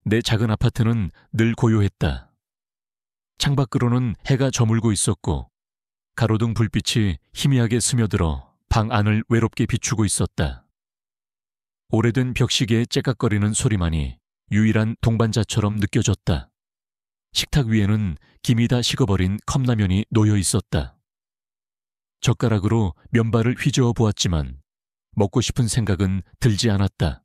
내 작은 아파트는 늘 고요했다. 창밖으로는 해가 저물고 있었고 가로등 불빛이 희미하게 스며들어 방 안을 외롭게 비추고 있었다. 오래된 벽시계의 째깍거리는 소리만이 유일한 동반자처럼 느껴졌다. 식탁 위에는 김이 다 식어버린 컵라면이 놓여 있었다. 젓가락으로 면발을 휘저어 보았지만 먹고 싶은 생각은 들지 않았다.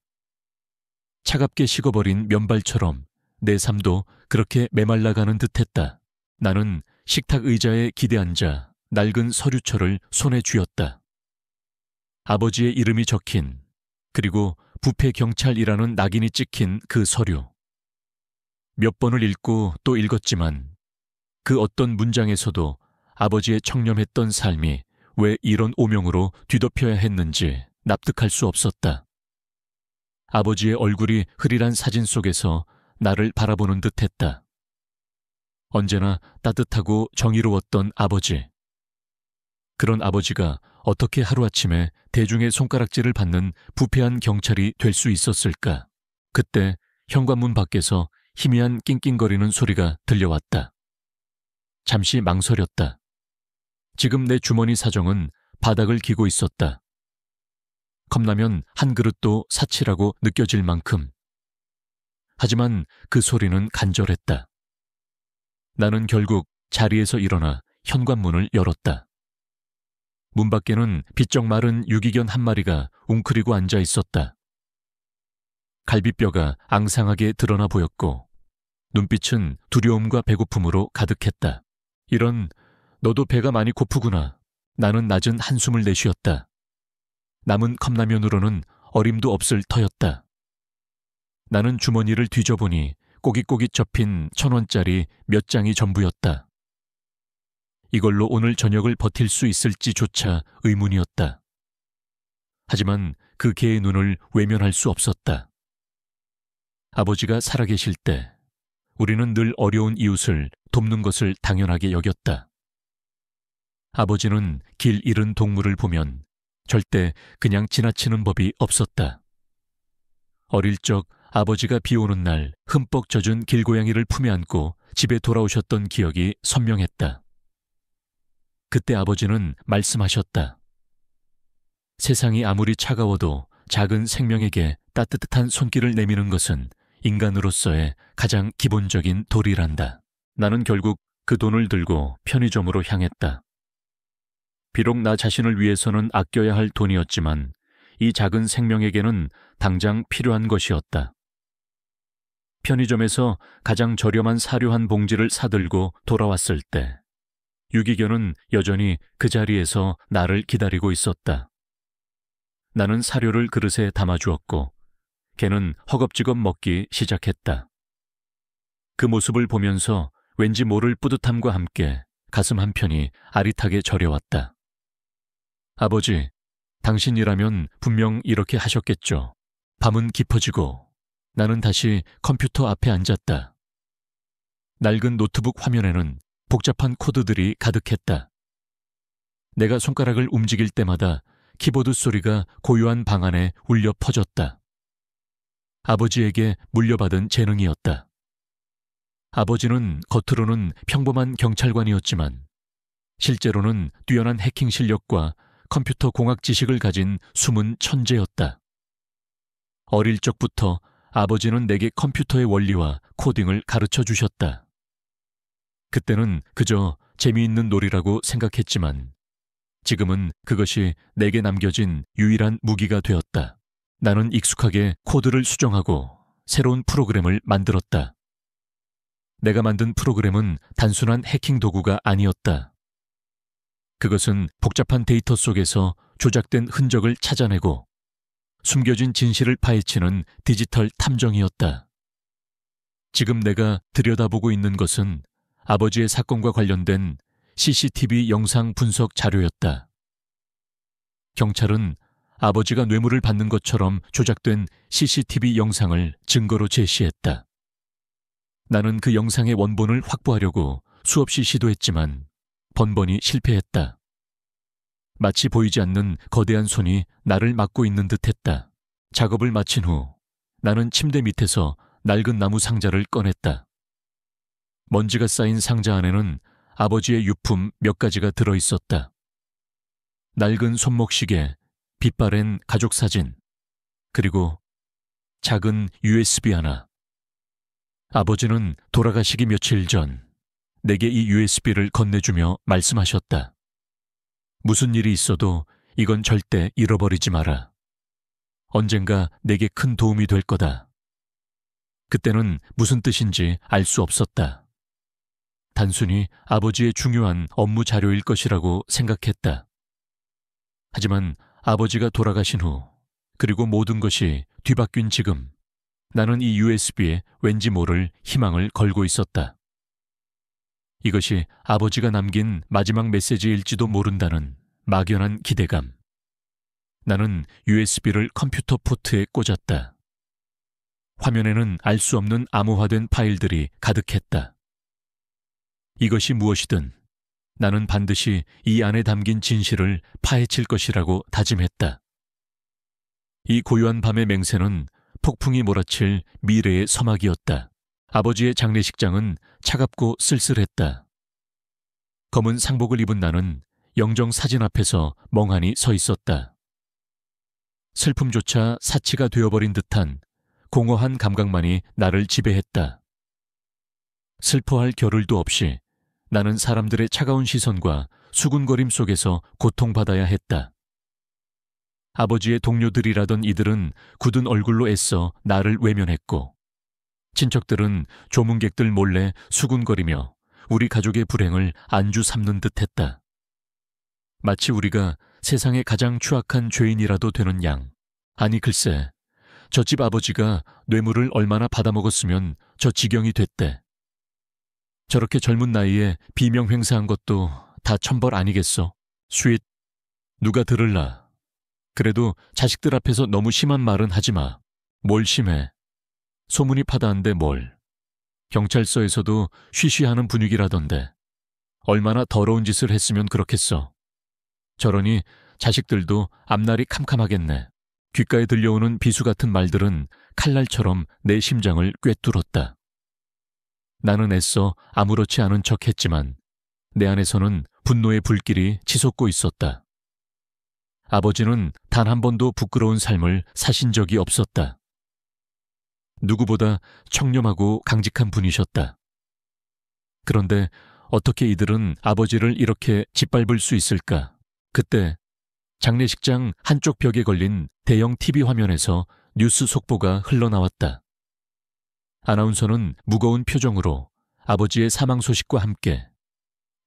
차갑게 식어버린 면발처럼 내 삶도 그렇게 메말라가는 듯했다. 나는 식탁 의자에 기대앉아 낡은 서류철을 손에 쥐었다. 아버지의 이름이 적힌, 그리고 부패경찰이라는 낙인이 찍힌 그 서류. 몇 번을 읽고 또 읽었지만 그 어떤 문장에서도 아버지의 청렴했던 삶이 왜 이런 오명으로 뒤덮여야 했는지 납득할 수 없었다. 아버지의 얼굴이 흐릿한 사진 속에서 나를 바라보는 듯했다. 언제나 따뜻하고 정의로웠던 아버지. 그런 아버지가 어떻게 하루아침에 대중의 손가락질을 받는 부패한 경찰이 될 수 있었을까? 그때 현관문 밖에서 희미한 낑낑거리는 소리가 들려왔다. 잠시 망설였다. 지금 내 주머니 사정은 바닥을 기고 있었다. 컵라면 한 그릇도 사치라고 느껴질 만큼. 하지만 그 소리는 간절했다. 나는 결국 자리에서 일어나 현관문을 열었다. 문 밖에는 비쩍 마른 유기견 한 마리가 웅크리고 앉아 있었다. 갈비뼈가 앙상하게 드러나 보였고 눈빛은 두려움과 배고픔으로 가득했다. 이런, 너도 배가 많이 고프구나. 나는 낮은 한숨을 내쉬었다. 남은 컵라면으로는 어림도 없을 터였다. 나는 주머니를 뒤져보니 꼬깃꼬깃 접힌 1,000원짜리 몇 장이 전부였다. 이걸로 오늘 저녁을 버틸 수 있을지조차 의문이었다. 하지만 그 개의 눈을 외면할 수 없었다. 아버지가 살아계실 때 우리는 늘 어려운 이웃을 돕는 것을 당연하게 여겼다. 아버지는 길 잃은 동물을 보면 절대 그냥 지나치는 법이 없었다. 어릴 적 아버지가 비 오는 날 흠뻑 젖은 길고양이를 품에 안고 집에 돌아오셨던 기억이 선명했다. 그때 아버지는 말씀하셨다. 세상이 아무리 차가워도 작은 생명에게 따뜻한 손길을 내미는 것은 인간으로서의 가장 기본적인 도리란다. 나는 결국 그 돈을 들고 편의점으로 향했다. 비록 나 자신을 위해서는 아껴야 할 돈이었지만 이 작은 생명에게는 당장 필요한 것이었다. 편의점에서 가장 저렴한 사료 한 봉지를 사들고 돌아왔을 때 유기견은 여전히 그 자리에서 나를 기다리고 있었다. 나는 사료를 그릇에 담아주었고 걔는 허겁지겁 먹기 시작했다. 그 모습을 보면서 왠지 모를 뿌듯함과 함께 가슴 한편이 아릿하게 저려왔다. 아버지, 당신이라면 분명 이렇게 하셨겠죠. 밤은 깊어지고 나는 다시 컴퓨터 앞에 앉았다. 낡은 노트북 화면에는 복잡한 코드들이 가득했다. 내가 손가락을 움직일 때마다 키보드 소리가 고요한 방 안에 울려 퍼졌다. 아버지에게 물려받은 재능이었다. 아버지는 겉으로는 평범한 경찰관이었지만 실제로는 뛰어난 해킹 실력과 컴퓨터 공학 지식을 가진 숨은 천재였다. 어릴 적부터 아버지는 내게 컴퓨터의 원리와 코딩을 가르쳐 주셨다. 그때는 그저 재미있는 놀이라고 생각했지만 지금은 그것이 내게 남겨진 유일한 무기가 되었다. 나는 익숙하게 코드를 수정하고 새로운 프로그램을 만들었다. 내가 만든 프로그램은 단순한 해킹 도구가 아니었다. 그것은 복잡한 데이터 속에서 조작된 흔적을 찾아내고 숨겨진 진실을 파헤치는 디지털 탐정이었다. 지금 내가 들여다보고 있는 것은 아버지의 사건과 관련된 CCTV 영상 분석 자료였다. 경찰은 아버지가 뇌물을 받는 것처럼 조작된 CCTV 영상을 증거로 제시했다. 나는 그 영상의 원본을 확보하려고 수없이 시도했지만 번번이 실패했다. 마치 보이지 않는 거대한 손이 나를 막고 있는 듯했다. 작업을 마친 후 나는 침대 밑에서 낡은 나무 상자를 꺼냈다. 먼지가 쌓인 상자 안에는 아버지의 유품 몇 가지가 들어있었다. 낡은 손목시계, 빛바랜 가족 사진, 그리고 작은 USB 하나. 아버지는 돌아가시기 며칠 전 내게 이 USB를 건네주며 말씀하셨다. 무슨 일이 있어도 이건 절대 잃어버리지 마라. 언젠가 내게 큰 도움이 될 거다. 그때는 무슨 뜻인지 알 수 없었다. 단순히 아버지의 중요한 업무 자료일 것이라고 생각했다. 하지만 아버지가 돌아가신 후, 그리고 모든 것이 뒤바뀐 지금, 나는 이 USB에 왠지 모를 희망을 걸고 있었다. 이것이 아버지가 남긴 마지막 메시지일지도 모른다는 막연한 기대감. 나는 USB를 컴퓨터 포트에 꽂았다. 화면에는 알 수 없는 암호화된 파일들이 가득했다. 이것이 무엇이든 나는 반드시 이 안에 담긴 진실을 파헤칠 것이라고 다짐했다. 이 고요한 밤의 맹세는 폭풍이 몰아칠 미래의 서막이었다. 아버지의 장례식장은 차갑고 쓸쓸했다. 검은 상복을 입은 나는 영정 사진 앞에서 멍하니 서 있었다. 슬픔조차 사치가 되어버린 듯한 공허한 감각만이 나를 지배했다. 슬퍼할 겨를도 없이 나는 사람들의 차가운 시선과 수군거림 속에서 고통받아야 했다. 아버지의 동료들이라던 이들은 굳은 얼굴로 애써 나를 외면했고, 친척들은 조문객들 몰래 수군거리며 우리 가족의 불행을 안주 삼는 듯했다. 마치 우리가 세상의 가장 추악한 죄인이라도 되는 양. 아니 글쎄, 저 집 아버지가 뇌물을 얼마나 받아먹었으면 저 지경이 됐대. 저렇게 젊은 나이에 비명 행사한 것도 다 천벌 아니겠어? 쉿, 누가 들을라. 그래도 자식들 앞에서 너무 심한 말은 하지 마. 뭘 심해? 소문이 파다한데 뭘. 경찰서에서도 쉬쉬하는 분위기라던데. 얼마나 더러운 짓을 했으면 그렇겠어. 저러니 자식들도 앞날이 캄캄하겠네. 귓가에 들려오는 비수 같은 말들은 칼날처럼 내 심장을 꿰뚫었다. 나는 애써 아무렇지 않은 척 했지만 내 안에서는 분노의 불길이 치솟고 있었다. 아버지는 단 한 번도 부끄러운 삶을 사신 적이 없었다. 누구보다 청렴하고 강직한 분이셨다. 그런데 어떻게 이들은 아버지를 이렇게 짓밟을 수 있을까? 그때 장례식장 한쪽 벽에 걸린 대형 TV 화면에서 뉴스 속보가 흘러나왔다. 아나운서는 무거운 표정으로 아버지의 사망 소식과 함께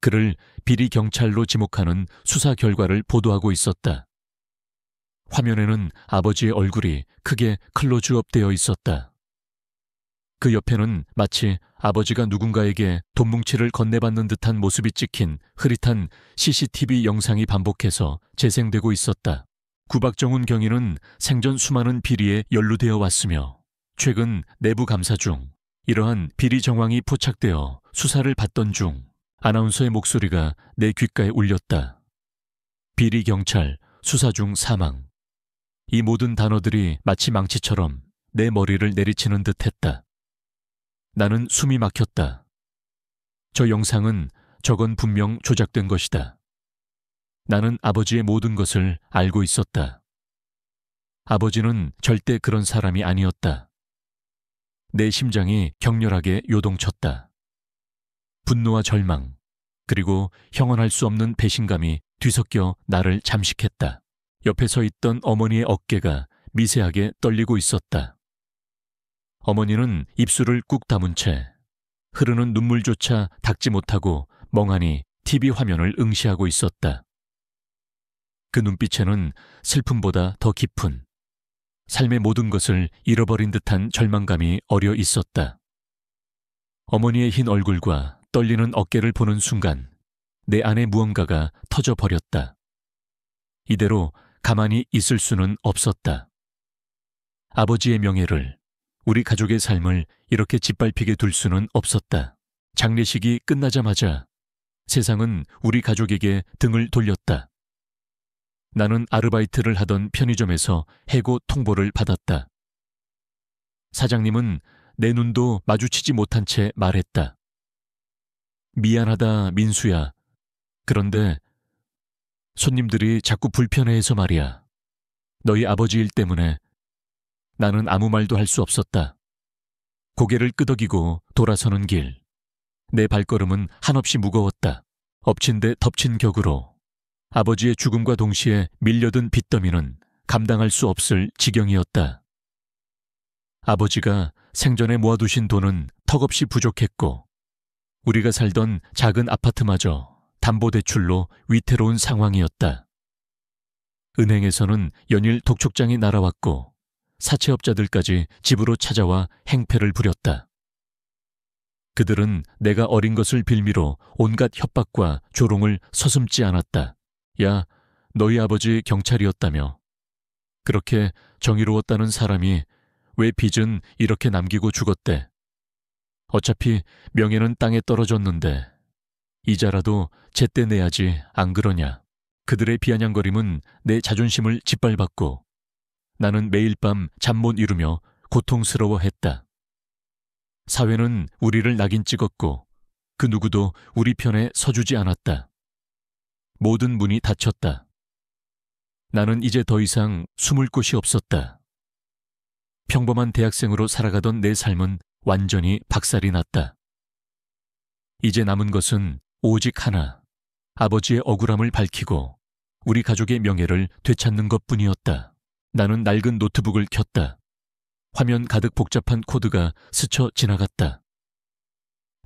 그를 비리 경찰로 지목하는 수사 결과를 보도하고 있었다. 화면에는 아버지의 얼굴이 크게 클로즈업되어 있었다. 그 옆에는 마치 아버지가 누군가에게 돈뭉치를 건네받는 듯한 모습이 찍힌 흐릿한 CCTV 영상이 반복해서 재생되고 있었다. 구박정훈 경위는 생전 수많은 비리에 연루되어 왔으며 최근 내부 감사 중 이러한 비리 정황이 포착되어 수사를 받던 중 아나운서의 목소리가 내 귓가에 울렸다. 비리 경찰, 수사 중 사망. 이 모든 단어들이 마치 망치처럼 내 머리를 내리치는 듯했다. 나는 숨이 막혔다. 저 영상은 저건 분명 조작된 것이다. 나는 아버지의 모든 것을 알고 있었다. 아버지는 절대 그런 사람이 아니었다. 내 심장이 격렬하게 요동쳤다. 분노와 절망, 그리고 형언할 수 없는 배신감이 뒤섞여 나를 잠식했다. 옆에 서 있던 어머니의 어깨가 미세하게 떨리고 있었다. 어머니는 입술을 꾹 다문 채 흐르는 눈물조차 닦지 못하고 멍하니 TV 화면을 응시하고 있었다. 그 눈빛에는 슬픔보다 더 깊은 삶의 모든 것을 잃어버린 듯한 절망감이 어려 있었다. 어머니의 흰 얼굴과 떨리는 어깨를 보는 순간 내 안에 무언가가 터져버렸다. 이대로 가만히 있을 수는 없었다. 아버지의 명예를, 우리 가족의 삶을 이렇게 짓밟히게 둘 수는 없었다. 장례식이 끝나자마자 세상은 우리 가족에게 등을 돌렸다. 나는 아르바이트를 하던 편의점에서 해고 통보를 받았다. 사장님은 내 눈도 마주치지 못한 채 말했다. 미안하다, 민수야. 그런데 손님들이 자꾸 불편해해서 말이야. 너희 아버지 일 때문에 나는 아무 말도 할 수 없었다. 고개를 끄덕이고 돌아서는 길. 내 발걸음은 한없이 무거웠다. 엎친 데 덮친 격으로 아버지의 죽음과 동시에 밀려든 빚더미는 감당할 수 없을 지경이었다. 아버지가 생전에 모아두신 돈은 턱없이 부족했고 우리가 살던 작은 아파트마저 담보대출로 위태로운 상황이었다. 은행에서는 연일 독촉장이 날아왔고 사채업자들까지 집으로 찾아와 행패를 부렸다. 그들은 내가 어린 것을 빌미로 온갖 협박과 조롱을 서슴지 않았다. 야, 너희 아버지 경찰이었다며. 그렇게 정의로웠다는 사람이 왜 빚은 이렇게 남기고 죽었대. 어차피 명예는 땅에 떨어졌는데 이자라도 제때 내야지 안 그러냐. 그들의 비아냥거림은 내 자존심을 짓밟았고 나는 매일 밤 잠 못 이루며 고통스러워했다. 사회는 우리를 낙인 찍었고 그 누구도 우리 편에 서주지 않았다. 모든 문이 닫혔다. 나는 이제 더 이상 숨을 곳이 없었다. 평범한 대학생으로 살아가던 내 삶은 완전히 박살이 났다. 이제 남은 것은 오직 하나, 아버지의 억울함을 밝히고 우리 가족의 명예를 되찾는 것뿐이었다. 나는 낡은 노트북을 켰다. 화면 가득 복잡한 코드가 스쳐 지나갔다.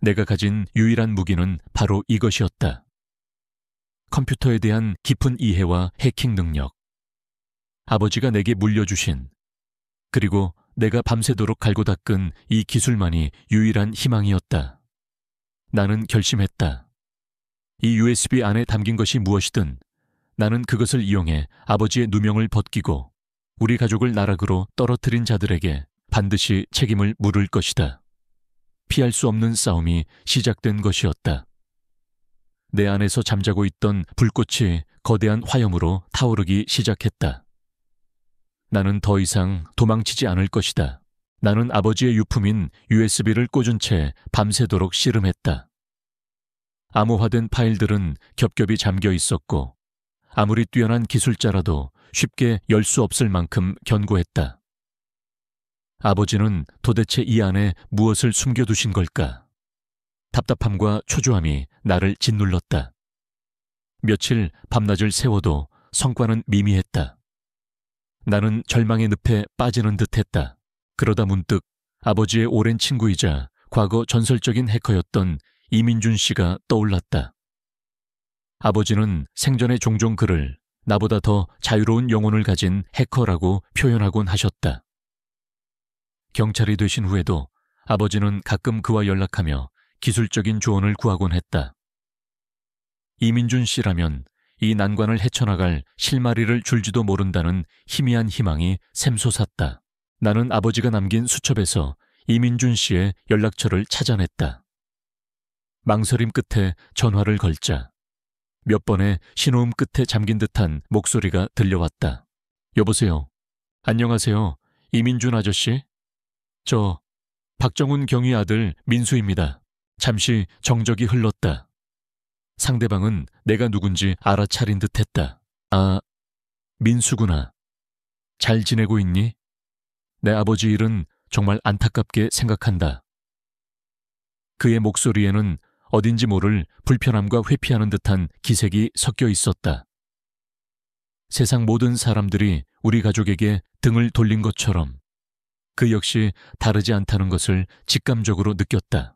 내가 가진 유일한 무기는 바로 이것이었다. 컴퓨터에 대한 깊은 이해와 해킹 능력. 아버지가 내게 물려주신, 그리고 내가 밤새도록 갈고 닦은 이 기술만이 유일한 희망이었다. 나는 결심했다. 이 USB 안에 담긴 것이 무엇이든 나는 그것을 이용해 아버지의 누명을 벗기고 우리 가족을 나락으로 떨어뜨린 자들에게 반드시 책임을 물을 것이다. 피할 수 없는 싸움이 시작된 것이었다. 내 안에서 잠자고 있던 불꽃이 거대한 화염으로 타오르기 시작했다. 나는 더 이상 도망치지 않을 것이다. 나는 아버지의 유품인 USB를 꽂은 채 밤새도록 씨름했다. 암호화된 파일들은 겹겹이 잠겨 있었고 아무리 뛰어난 기술자라도 쉽게 열 수 없을 만큼 견고했다. 아버지는 도대체 이 안에 무엇을 숨겨두신 걸까? 답답함과 초조함이 나를 짓눌렀다. 며칠 밤낮을 세워도 성과는 미미했다. 나는 절망의 늪에 빠지는 듯했다. 그러다 문득 아버지의 오랜 친구이자 과거 전설적인 해커였던 이민준 씨가 떠올랐다. 아버지는 생전에 종종 그를 나보다 더 자유로운 영혼을 가진 해커라고 표현하곤 하셨다. 경찰이 되신 후에도 아버지는 가끔 그와 연락하며 기술적인 조언을 구하곤 했다. 이민준 씨라면 이 난관을 헤쳐나갈 실마리를 줄지도 모른다는 희미한 희망이 샘솟았다. 나는 아버지가 남긴 수첩에서 이민준 씨의 연락처를 찾아냈다. 망설임 끝에 전화를 걸자 몇 번의 신호음 끝에 잠긴 듯한 목소리가 들려왔다. 여보세요. 안녕하세요. 이민준 아저씨? 저 박정훈 경위 아들 민수입니다. 잠시 정적이 흘렀다. 상대방은 내가 누군지 알아차린 듯했다. 아, 민수구나. 잘 지내고 있니? 내 아버지 일은 정말 안타깝게 생각한다. 그의 목소리에는 어딘지 모를 불편함과 회피하는 듯한 기색이 섞여 있었다. 세상 모든 사람들이 우리 가족에게 등을 돌린 것처럼 그 역시 다르지 않다는 것을 직감적으로 느꼈다.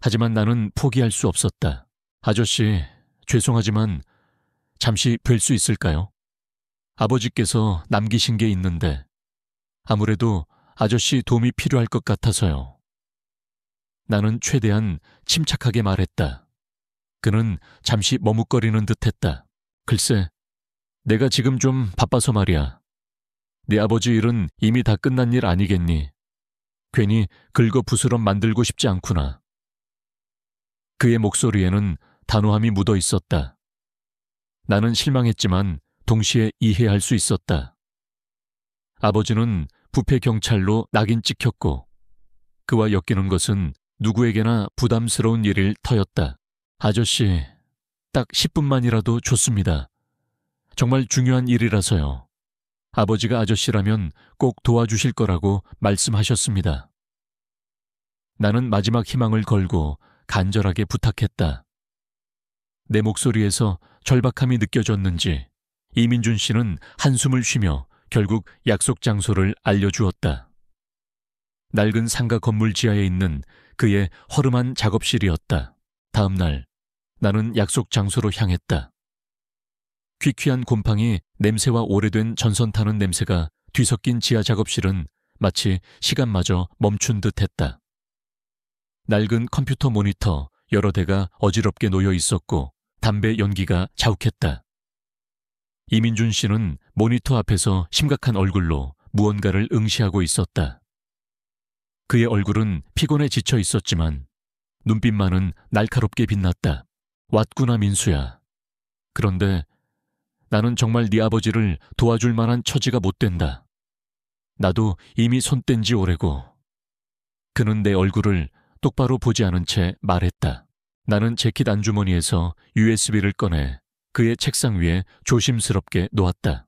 하지만 나는 포기할 수 없었다. 아저씨, 죄송하지만 잠시 뵐 수 있을까요? 아버지께서 남기신 게 있는데 아무래도 아저씨 도움이 필요할 것 같아서요. 나는 최대한 침착하게 말했다. 그는 잠시 머뭇거리는 듯했다. 글쎄, 내가 지금 좀 바빠서 말이야. 네 아버지 일은 이미 다 끝난 일 아니겠니? 괜히 긁어부스럼 만들고 싶지 않구나. 그의 목소리에는 단호함이 묻어 있었다. 나는 실망했지만 동시에 이해할 수 있었다. 아버지는 부패 경찰로 낙인 찍혔고 그와 엮이는 것은 누구에게나 부담스러운 일일 터였다. 아저씨, 딱 10분만이라도 좋습니다. 정말 중요한 일이라서요. 아버지가 아저씨라면 꼭 도와주실 거라고 말씀하셨습니다. 나는 마지막 희망을 걸고 간절하게 부탁했다. 내 목소리에서 절박함이 느껴졌는지 이민준 씨는 한숨을 쉬며 결국 약속 장소를 알려주었다. 낡은 상가 건물 지하에 있는 그의 허름한 작업실이었다. 다음 날 나는 약속 장소로 향했다. 퀴퀴한 곰팡이 냄새와 오래된 전선 타는 냄새가 뒤섞인 지하 작업실은 마치 시간마저 멈춘 듯했다. 낡은 컴퓨터 모니터 여러 대가 어지럽게 놓여 있었고 담배 연기가 자욱했다. 이민준 씨는 모니터 앞에서 심각한 얼굴로 무언가를 응시하고 있었다. 그의 얼굴은 피곤에 지쳐 있었지만 눈빛만은 날카롭게 빛났다. 왔구나 민수야. 그런데 나는 정말 네 아버지를 도와줄 만한 처지가 못 된다. 나도 이미 손 뗀 지 오래고. 그는 내 얼굴을 똑바로 보지 않은 채 말했다. 나는 재킷 안주머니에서 USB를 꺼내 그의 책상 위에 조심스럽게 놓았다.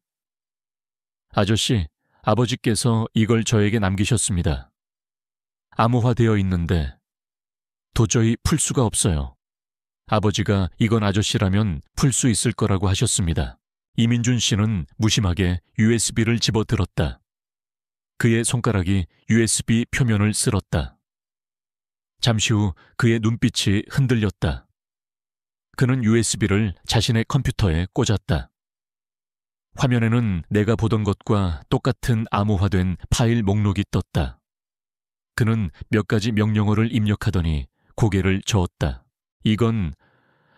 아저씨, 아버지께서 이걸 저에게 남기셨습니다. 암호화되어 있는데 도저히 풀 수가 없어요. 아버지가 이건 아저씨라면 풀 수 있을 거라고 하셨습니다. 이민준 씨는 무심하게 USB를 집어들었다. 그의 손가락이 USB 표면을 쓸었다. 잠시 후 그의 눈빛이 흔들렸다. 그는 USB를 자신의 컴퓨터에 꽂았다. 화면에는 내가 보던 것과 똑같은 암호화된 파일 목록이 떴다. 그는 몇 가지 명령어를 입력하더니 고개를 저었다. 이건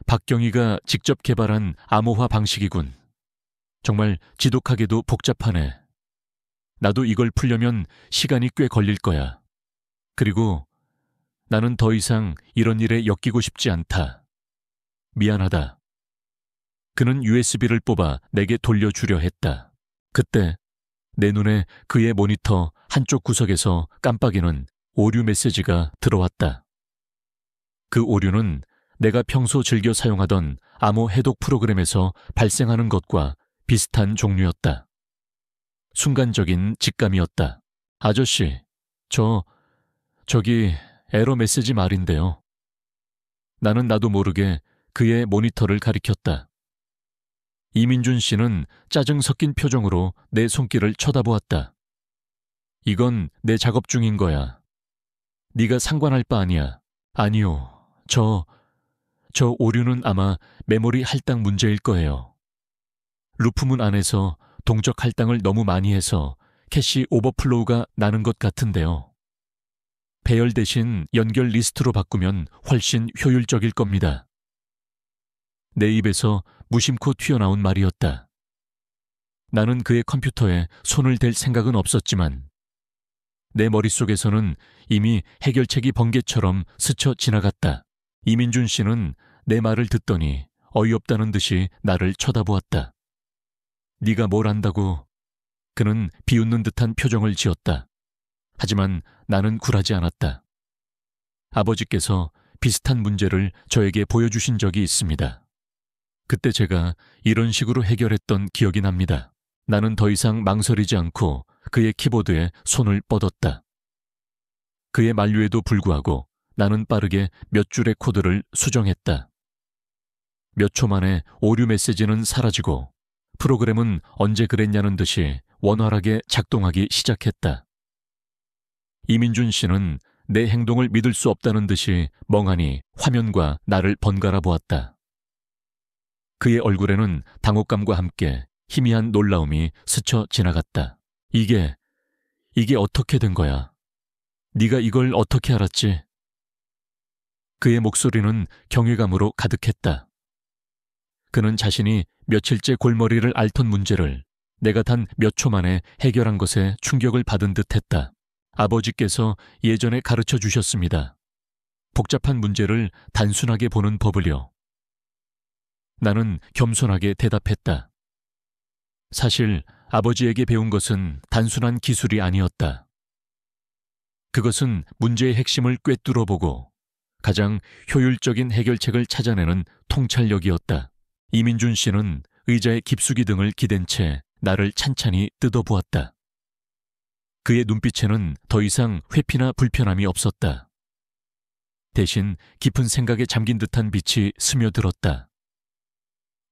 박경희가 직접 개발한 암호화 방식이군. 정말 지독하게도 복잡하네. 나도 이걸 풀려면 시간이 꽤 걸릴 거야. 그리고 나는 더 이상 이런 일에 엮이고 싶지 않다. 미안하다. 그는 USB를 뽑아 내게 돌려주려 했다. 그때 내 눈에 그의 모니터 한쪽 구석에서 깜빡이는 오류 메시지가 들어왔다. 그 오류는 내가 평소 즐겨 사용하던 암호 해독 프로그램에서 발생하는 것과 비슷한 종류였다. 순간적인 직감이었다. 아저씨, 저기 에러 메시지 말인데요. 나는 나도 모르게 그의 모니터를 가리켰다. 이민준 씨는 짜증 섞인 표정으로 내 손길을 쳐다보았다. 이건 내 작업 중인 거야. 네가 상관할 바 아니야. 아니요, 저 오류는 아마 메모리 할당 문제일 거예요. 루프문 안에서 동적 할당을 너무 많이 해서 캐시 오버플로우가 나는 것 같은데요. 배열 대신 연결 리스트로 바꾸면 훨씬 효율적일 겁니다. 내 입에서 무심코 튀어나온 말이었다. 나는 그의 컴퓨터에 손을 댈 생각은 없었지만 내 머릿속에서는 이미 해결책이 번개처럼 스쳐 지나갔다. 이민준 씨는 내 말을 듣더니 어이없다는 듯이 나를 쳐다보았다. 네가 뭘 안다고? 그는 비웃는 듯한 표정을 지었다. 하지만 나는 굴하지 않았다. 아버지께서 비슷한 문제를 저에게 보여주신 적이 있습니다. 그때 제가 이런 식으로 해결했던 기억이 납니다. 나는 더 이상 망설이지 않고 그의 키보드에 손을 뻗었다. 그의 만류에도 불구하고 나는 빠르게 몇 줄의 코드를 수정했다. 몇 초 만에 오류 메시지는 사라지고 프로그램은 언제 그랬냐는 듯이 원활하게 작동하기 시작했다. 이민준 씨는 내 행동을 믿을 수 없다는 듯이 멍하니 화면과 나를 번갈아 보았다. 그의 얼굴에는 당혹감과 함께 희미한 놀라움이 스쳐 지나갔다. 이게 어떻게 된 거야? 네가 이걸 어떻게 알았지? 그의 목소리는 경외감으로 가득했다. 그는 자신이 며칠째 골머리를 앓던 문제를 내가 단 몇 초 만에 해결한 것에 충격을 받은 듯했다. 아버지께서 예전에 가르쳐 주셨습니다. 복잡한 문제를 단순하게 보는 법을요. 나는 겸손하게 대답했다. 사실 아버지에게 배운 것은 단순한 기술이 아니었다. 그것은 문제의 핵심을 꿰뚫어보고 가장 효율적인 해결책을 찾아내는 통찰력이었다. 이민준 씨는 의자의 깊숙이 등을 기댄 채 나를 찬찬히 뜯어보았다. 그의 눈빛에는 더 이상 회피나 불편함이 없었다. 대신 깊은 생각에 잠긴 듯한 빛이 스며들었다.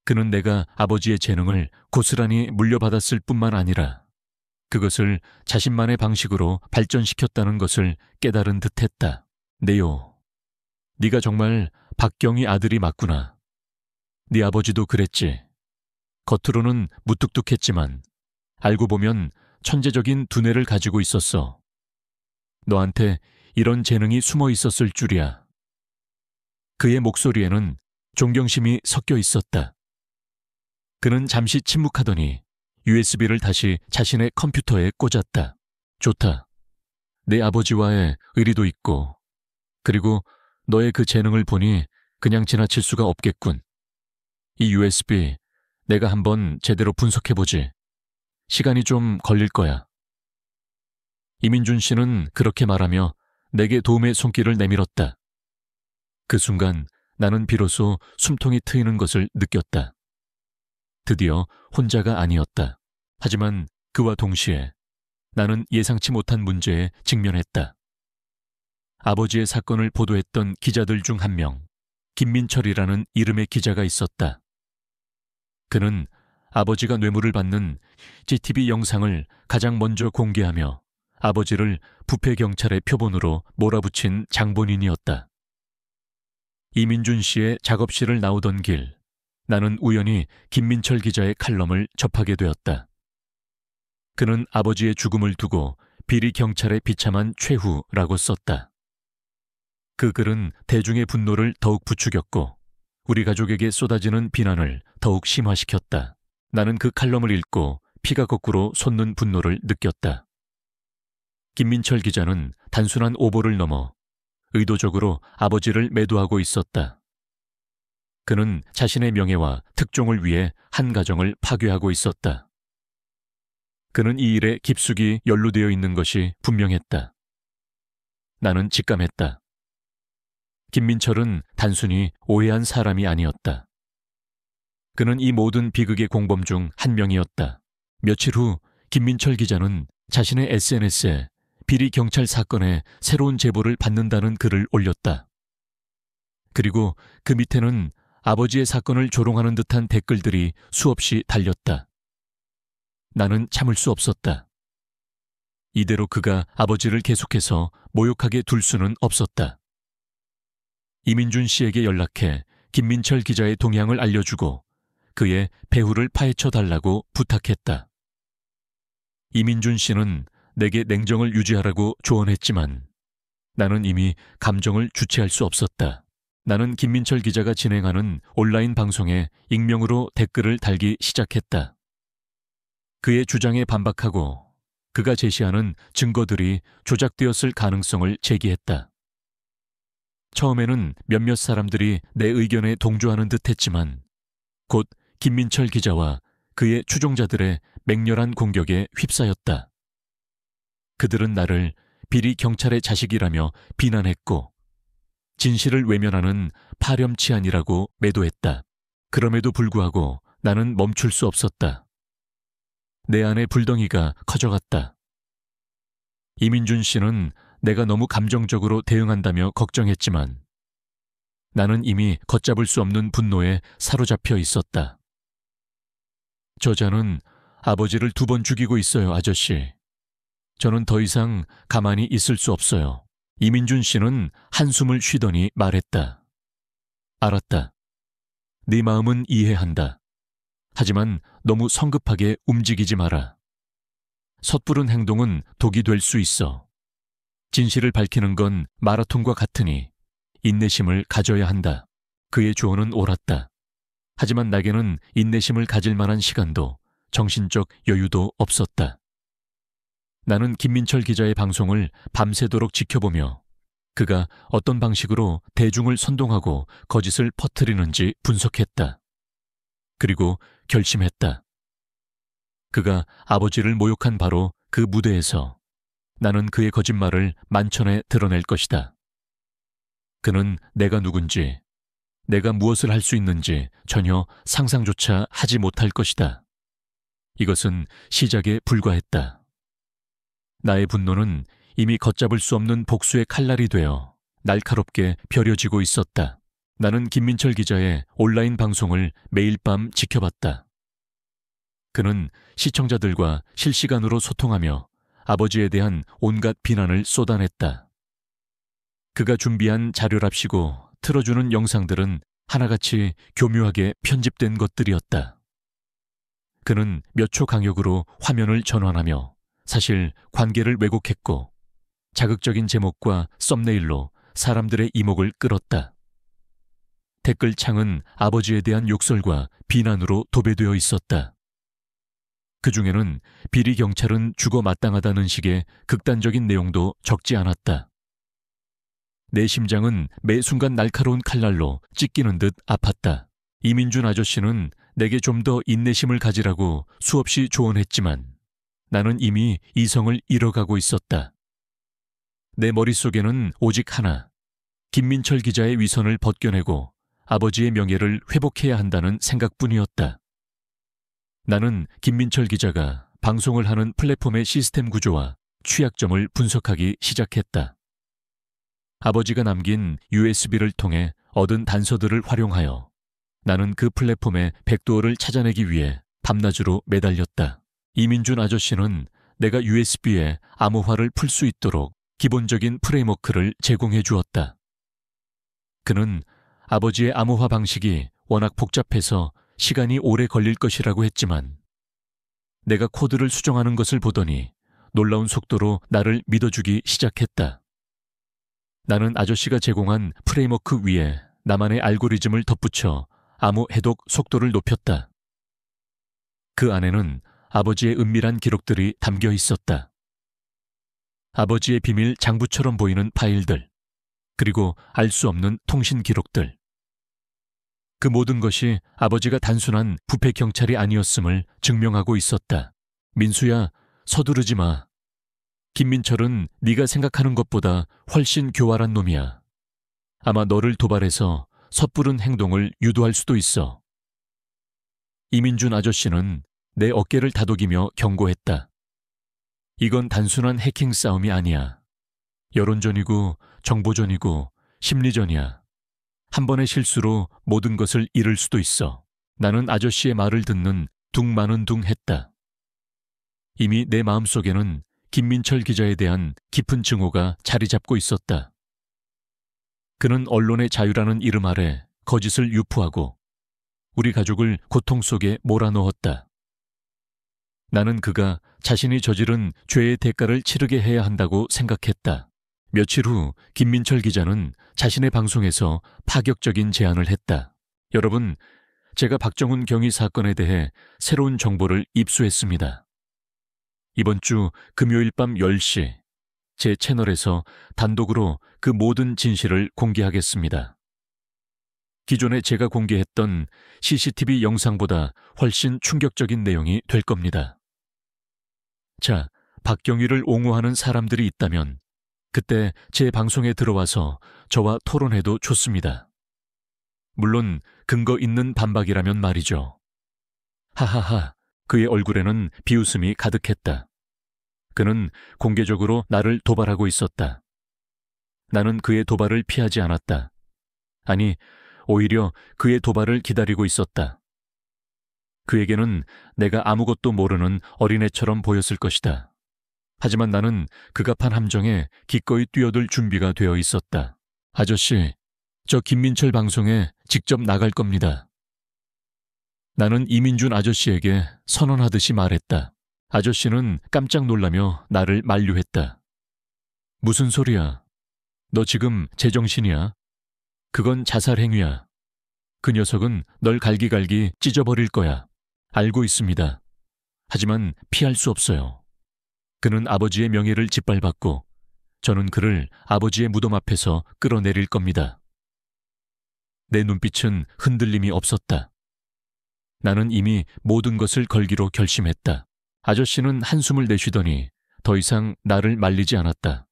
그는 내가 아버지의 재능을 고스란히 물려받았을 뿐만 아니라 그것을 자신만의 방식으로 발전시켰다는 것을 깨달은 듯했다. 네요. 네가 정말 박경희 아들이 맞구나. 네 아버지도 그랬지. 겉으로는 무뚝뚝했지만 알고 보면 천재적인 두뇌를 가지고 있었어. 너한테 이런 재능이 숨어 있었을 줄이야. 그의 목소리에는 존경심이 섞여 있었다. 그는 잠시 침묵하더니 USB를 다시 자신의 컴퓨터에 꽂았다. 좋다. 내 아버지와의 의리도 있고, 그리고 너의 그 재능을 보니 그냥 지나칠 수가 없겠군. 이 USB 내가 한번 제대로 분석해보지. 시간이 좀 걸릴 거야. 이민준 씨는 그렇게 말하며 내게 도움의 손길을 내밀었다. 그 순간 나는 비로소 숨통이 트이는 것을 느꼈다. 드디어 혼자가 아니었다. 하지만 그와 동시에 나는 예상치 못한 문제에 직면했다. 아버지의 사건을 보도했던 기자들 중 한 명, 김민철이라는 이름의 기자가 있었다. 그는 아버지가 뇌물을 받는 CCTV 영상을 가장 먼저 공개하며 아버지를 부패경찰의 표본으로 몰아붙인 장본인이었다. 이민준 씨의 작업실을 나오던 길, 나는 우연히 김민철 기자의 칼럼을 접하게 되었다. 그는 아버지의 죽음을 두고 비리 경찰의 비참한 최후라고 썼다. 그 글은 대중의 분노를 더욱 부추겼고 우리 가족에게 쏟아지는 비난을 더욱 심화시켰다. 나는 그 칼럼을 읽고 피가 거꾸로 솟는 분노를 느꼈다. 김민철 기자는 단순한 오보를 넘어 의도적으로 아버지를 매도하고 있었다. 그는 자신의 명예와 특종을 위해 한 가정을 파괴하고 있었다. 그는 이 일에 깊숙이 연루되어 있는 것이 분명했다. 나는 직감했다. 김민철은 단순히 오해한 사람이 아니었다. 그는 이 모든 비극의 공범 중 한 명이었다. 며칠 후 김민철 기자는 자신의 SNS에 비리 경찰 사건에 새로운 제보를 받는다는 글을 올렸다. 그리고 그 밑에는 아버지의 사건을 조롱하는 듯한 댓글들이 수없이 달렸다. 나는 참을 수 없었다. 이대로 그가 아버지를 계속해서 모욕하게 둘 수는 없었다. 이민준 씨에게 연락해 김민철 기자의 동향을 알려주고 그의 배후를 파헤쳐 달라고 부탁했다. 이민준 씨는 내게 냉정을 유지하라고 조언했지만 나는 이미 감정을 주체할 수 없었다. 나는 김민철 기자가 진행하는 온라인 방송에 익명으로 댓글을 달기 시작했다. 그의 주장에 반박하고 그가 제시하는 증거들이 조작되었을 가능성을 제기했다. 처음에는 몇몇 사람들이 내 의견에 동조하는 듯 했지만 곧 김민철 기자와 그의 추종자들의 맹렬한 공격에 휩싸였다. 그들은 나를 비리 경찰의 자식이라며 비난했고 진실을 외면하는 파렴치한이라고 매도했다. 그럼에도 불구하고 나는 멈출 수 없었다. 내 안의 불덩이가 커져갔다. 이민준 씨는 내가 너무 감정적으로 대응한다며 걱정했지만 나는 이미 걷잡을 수 없는 분노에 사로잡혀 있었다. 저자는 아버지를 2번 죽이고 있어요, 아저씨. 저는 더 이상 가만히 있을 수 없어요. 이민준 씨는 한숨을 쉬더니 말했다. 알았다. 네 마음은 이해한다. 하지만 너무 성급하게 움직이지 마라. 섣부른 행동은 독이 될 수 있어. 진실을 밝히는 건 마라톤과 같으니 인내심을 가져야 한다. 그의 조언은 옳았다. 하지만 나에게는 인내심을 가질 만한 시간도 정신적 여유도 없었다. 나는 김민철 기자의 방송을 밤새도록 지켜보며 그가 어떤 방식으로 대중을 선동하고 거짓을 퍼뜨리는지 분석했다. 그리고 결심했다. 그가 아버지를 모욕한 바로 그 무대에서 나는 그의 거짓말을 만천에 드러낼 것이다. 그는 내가 누군지, 내가 무엇을 할 수 있는지 전혀 상상조차 하지 못할 것이다. 이것은 시작에 불과했다. 나의 분노는 이미 걷잡을 수 없는 복수의 칼날이 되어 날카롭게 벼려지고 있었다. 나는 김민철 기자의 온라인 방송을 매일 밤 지켜봤다. 그는 시청자들과 실시간으로 소통하며 아버지에 대한 온갖 비난을 쏟아냈다. 그가 준비한 자료랍시고 틀어주는 영상들은 하나같이 교묘하게 편집된 것들이었다. 그는 몇 초 강역으로 화면을 전환하며 사실 관계를 왜곡했고 자극적인 제목과 썸네일로 사람들의 이목을 끌었다. 댓글창은 아버지에 대한 욕설과 비난으로 도배되어 있었다. 그 중에는 비리 경찰은 죽어 마땅하다는 식의 극단적인 내용도 적지 않았다. 내 심장은 매 순간 날카로운 칼날로 찢기는 듯 아팠다. 이민준 아저씨는 내게 좀 더 인내심을 가지라고 수없이 조언했지만 나는 이미 이성을 잃어가고 있었다. 내 머릿속에는 오직 하나, 김민철 기자의 위선을 벗겨내고 아버지의 명예를 회복해야 한다는 생각뿐이었다. 나는 김민철 기자가 방송을 하는 플랫폼의 시스템 구조와 취약점을 분석하기 시작했다. 아버지가 남긴 USB를 통해 얻은 단서들을 활용하여 나는 그 플랫폼의 백도어를 찾아내기 위해 밤낮으로 매달렸다. 이민준 아저씨는 내가 USB에 암호화를 풀 수 있도록 기본적인 프레임워크를 제공해 주었다. 그는 아버지의 암호화 방식이 워낙 복잡해서 시간이 오래 걸릴 것이라고 했지만 내가 코드를 수정하는 것을 보더니 놀라운 속도로 나를 믿어주기 시작했다. 나는 아저씨가 제공한 프레임워크 위에 나만의 알고리즘을 덧붙여 암호 해독 속도를 높였다. 그 안에는 아버지의 은밀한 기록들이 담겨 있었다. 아버지의 비밀 장부처럼 보이는 파일들, 그리고 알 수 없는 통신 기록들. 그 모든 것이 아버지가 단순한 부패 경찰이 아니었음을 증명하고 있었다. 민수야, 서두르지 마. 김민철은 네가 생각하는 것보다 훨씬 교활한 놈이야. 아마 너를 도발해서 섣부른 행동을 유도할 수도 있어. 이민준 아저씨는 내 어깨를 다독이며 경고했다. 이건 단순한 해킹 싸움이 아니야. 여론전이고 정보전이고 심리전이야. 한 번의 실수로 모든 것을 잃을 수도 있어. 나는 아저씨의 말을 듣는 둥마는둥했다. 이미 내 마음속에는 김민철 기자에 대한 깊은 증오가 자리 잡고 있었다. 그는 언론의 자유라는 이름 아래 거짓을 유포하고 우리 가족을 고통 속에 몰아넣었다. 나는 그가 자신이 저지른 죄의 대가를 치르게 해야 한다고 생각했다. 며칠 후 김민철 기자는 자신의 방송에서 파격적인 제안을 했다. 여러분, 제가 박정훈 경위 사건에 대해 새로운 정보를 입수했습니다. 이번 주 금요일 밤 10시 제 채널에서 단독으로 그 모든 진실을 공개하겠습니다. 기존에 제가 공개했던 CCTV 영상보다 훨씬 충격적인 내용이 될 겁니다. 자, 박경위를 옹호하는 사람들이 있다면 그때 제 방송에 들어와서 저와 토론해도 좋습니다. 물론 근거 있는 반박이라면 말이죠. 하하하, 그의 얼굴에는 비웃음이 가득했다. 그는 공개적으로 나를 도발하고 있었다. 나는 그의 도발을 피하지 않았다. 아니, 오히려 그의 도발을 기다리고 있었다. 그에게는 내가 아무것도 모르는 어린애처럼 보였을 것이다. 하지만 나는 극압한 함정에 기꺼이 뛰어들 준비가 되어 있었다. 아저씨, 저 김민철 방송에 직접 나갈 겁니다. 나는 이민준 아저씨에게 선언하듯이 말했다. 아저씨는 깜짝 놀라며 나를 만류했다. 무슨 소리야? 너 지금 제정신이야? 그건 자살 행위야. 그 녀석은 널 갈기갈기 찢어버릴 거야. 알고 있습니다. 하지만 피할 수 없어요. 그는 아버지의 명예를 짓밟았고 저는 그를 아버지의 무덤 앞에서 끌어내릴 겁니다. 내 눈빛은 흔들림이 없었다. 나는 이미 모든 것을 걸기로 결심했다. 아저씨는 한숨을 내쉬더니 더 이상 나를 말리지 않았다.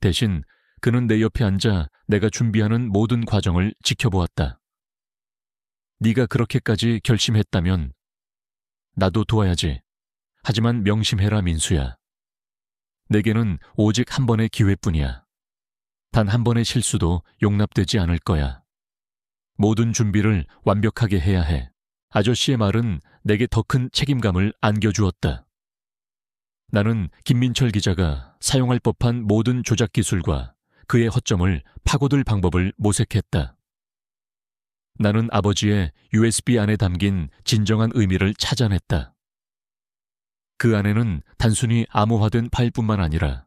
대신 그는 내 옆에 앉아 내가 준비하는 모든 과정을 지켜보았다. 네가 그렇게까지 결심했다면 나도 도와야지. 하지만 명심해라, 민수야. 내게는 오직 한 번의 기회뿐이야. 단 한 번의 실수도 용납되지 않을 거야. 모든 준비를 완벽하게 해야 해. 아저씨의 말은 내게 더 큰 책임감을 안겨주었다. 나는 김민철 기자가 사용할 법한 모든 조작 기술과 그의 허점을 파고들 방법을 모색했다. 나는 아버지의 USB 안에 담긴 진정한 의미를 찾아냈다. 그 안에는 단순히 암호화된 파일뿐만 아니라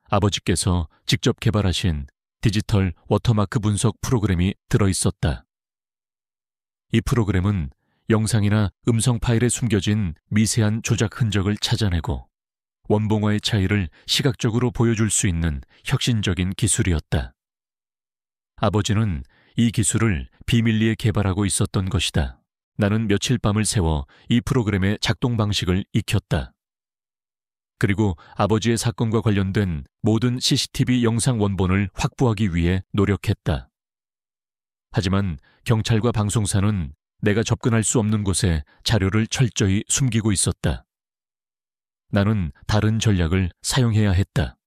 아버지께서 직접 개발하신 디지털 워터마크 분석 프로그램이 들어있었다. 이 프로그램은 영상이나 음성 파일에 숨겨진 미세한 조작 흔적을 찾아내고 원봉화의 차이를 시각적으로 보여줄 수 있는 혁신적인 기술이었다. 아버지는 이 기술을 비밀리에 개발하고 있었던 것이다. 나는 며칠 밤을 새워 이 프로그램의 작동 방식을 익혔다. 그리고 아버지의 사건과 관련된 모든 CCTV 영상 원본을 확보하기 위해 노력했다. 하지만 경찰과 방송사는 내가 접근할 수 없는 곳에 자료를 철저히 숨기고 있었다. 나는 다른 전략을 사용해야 했다.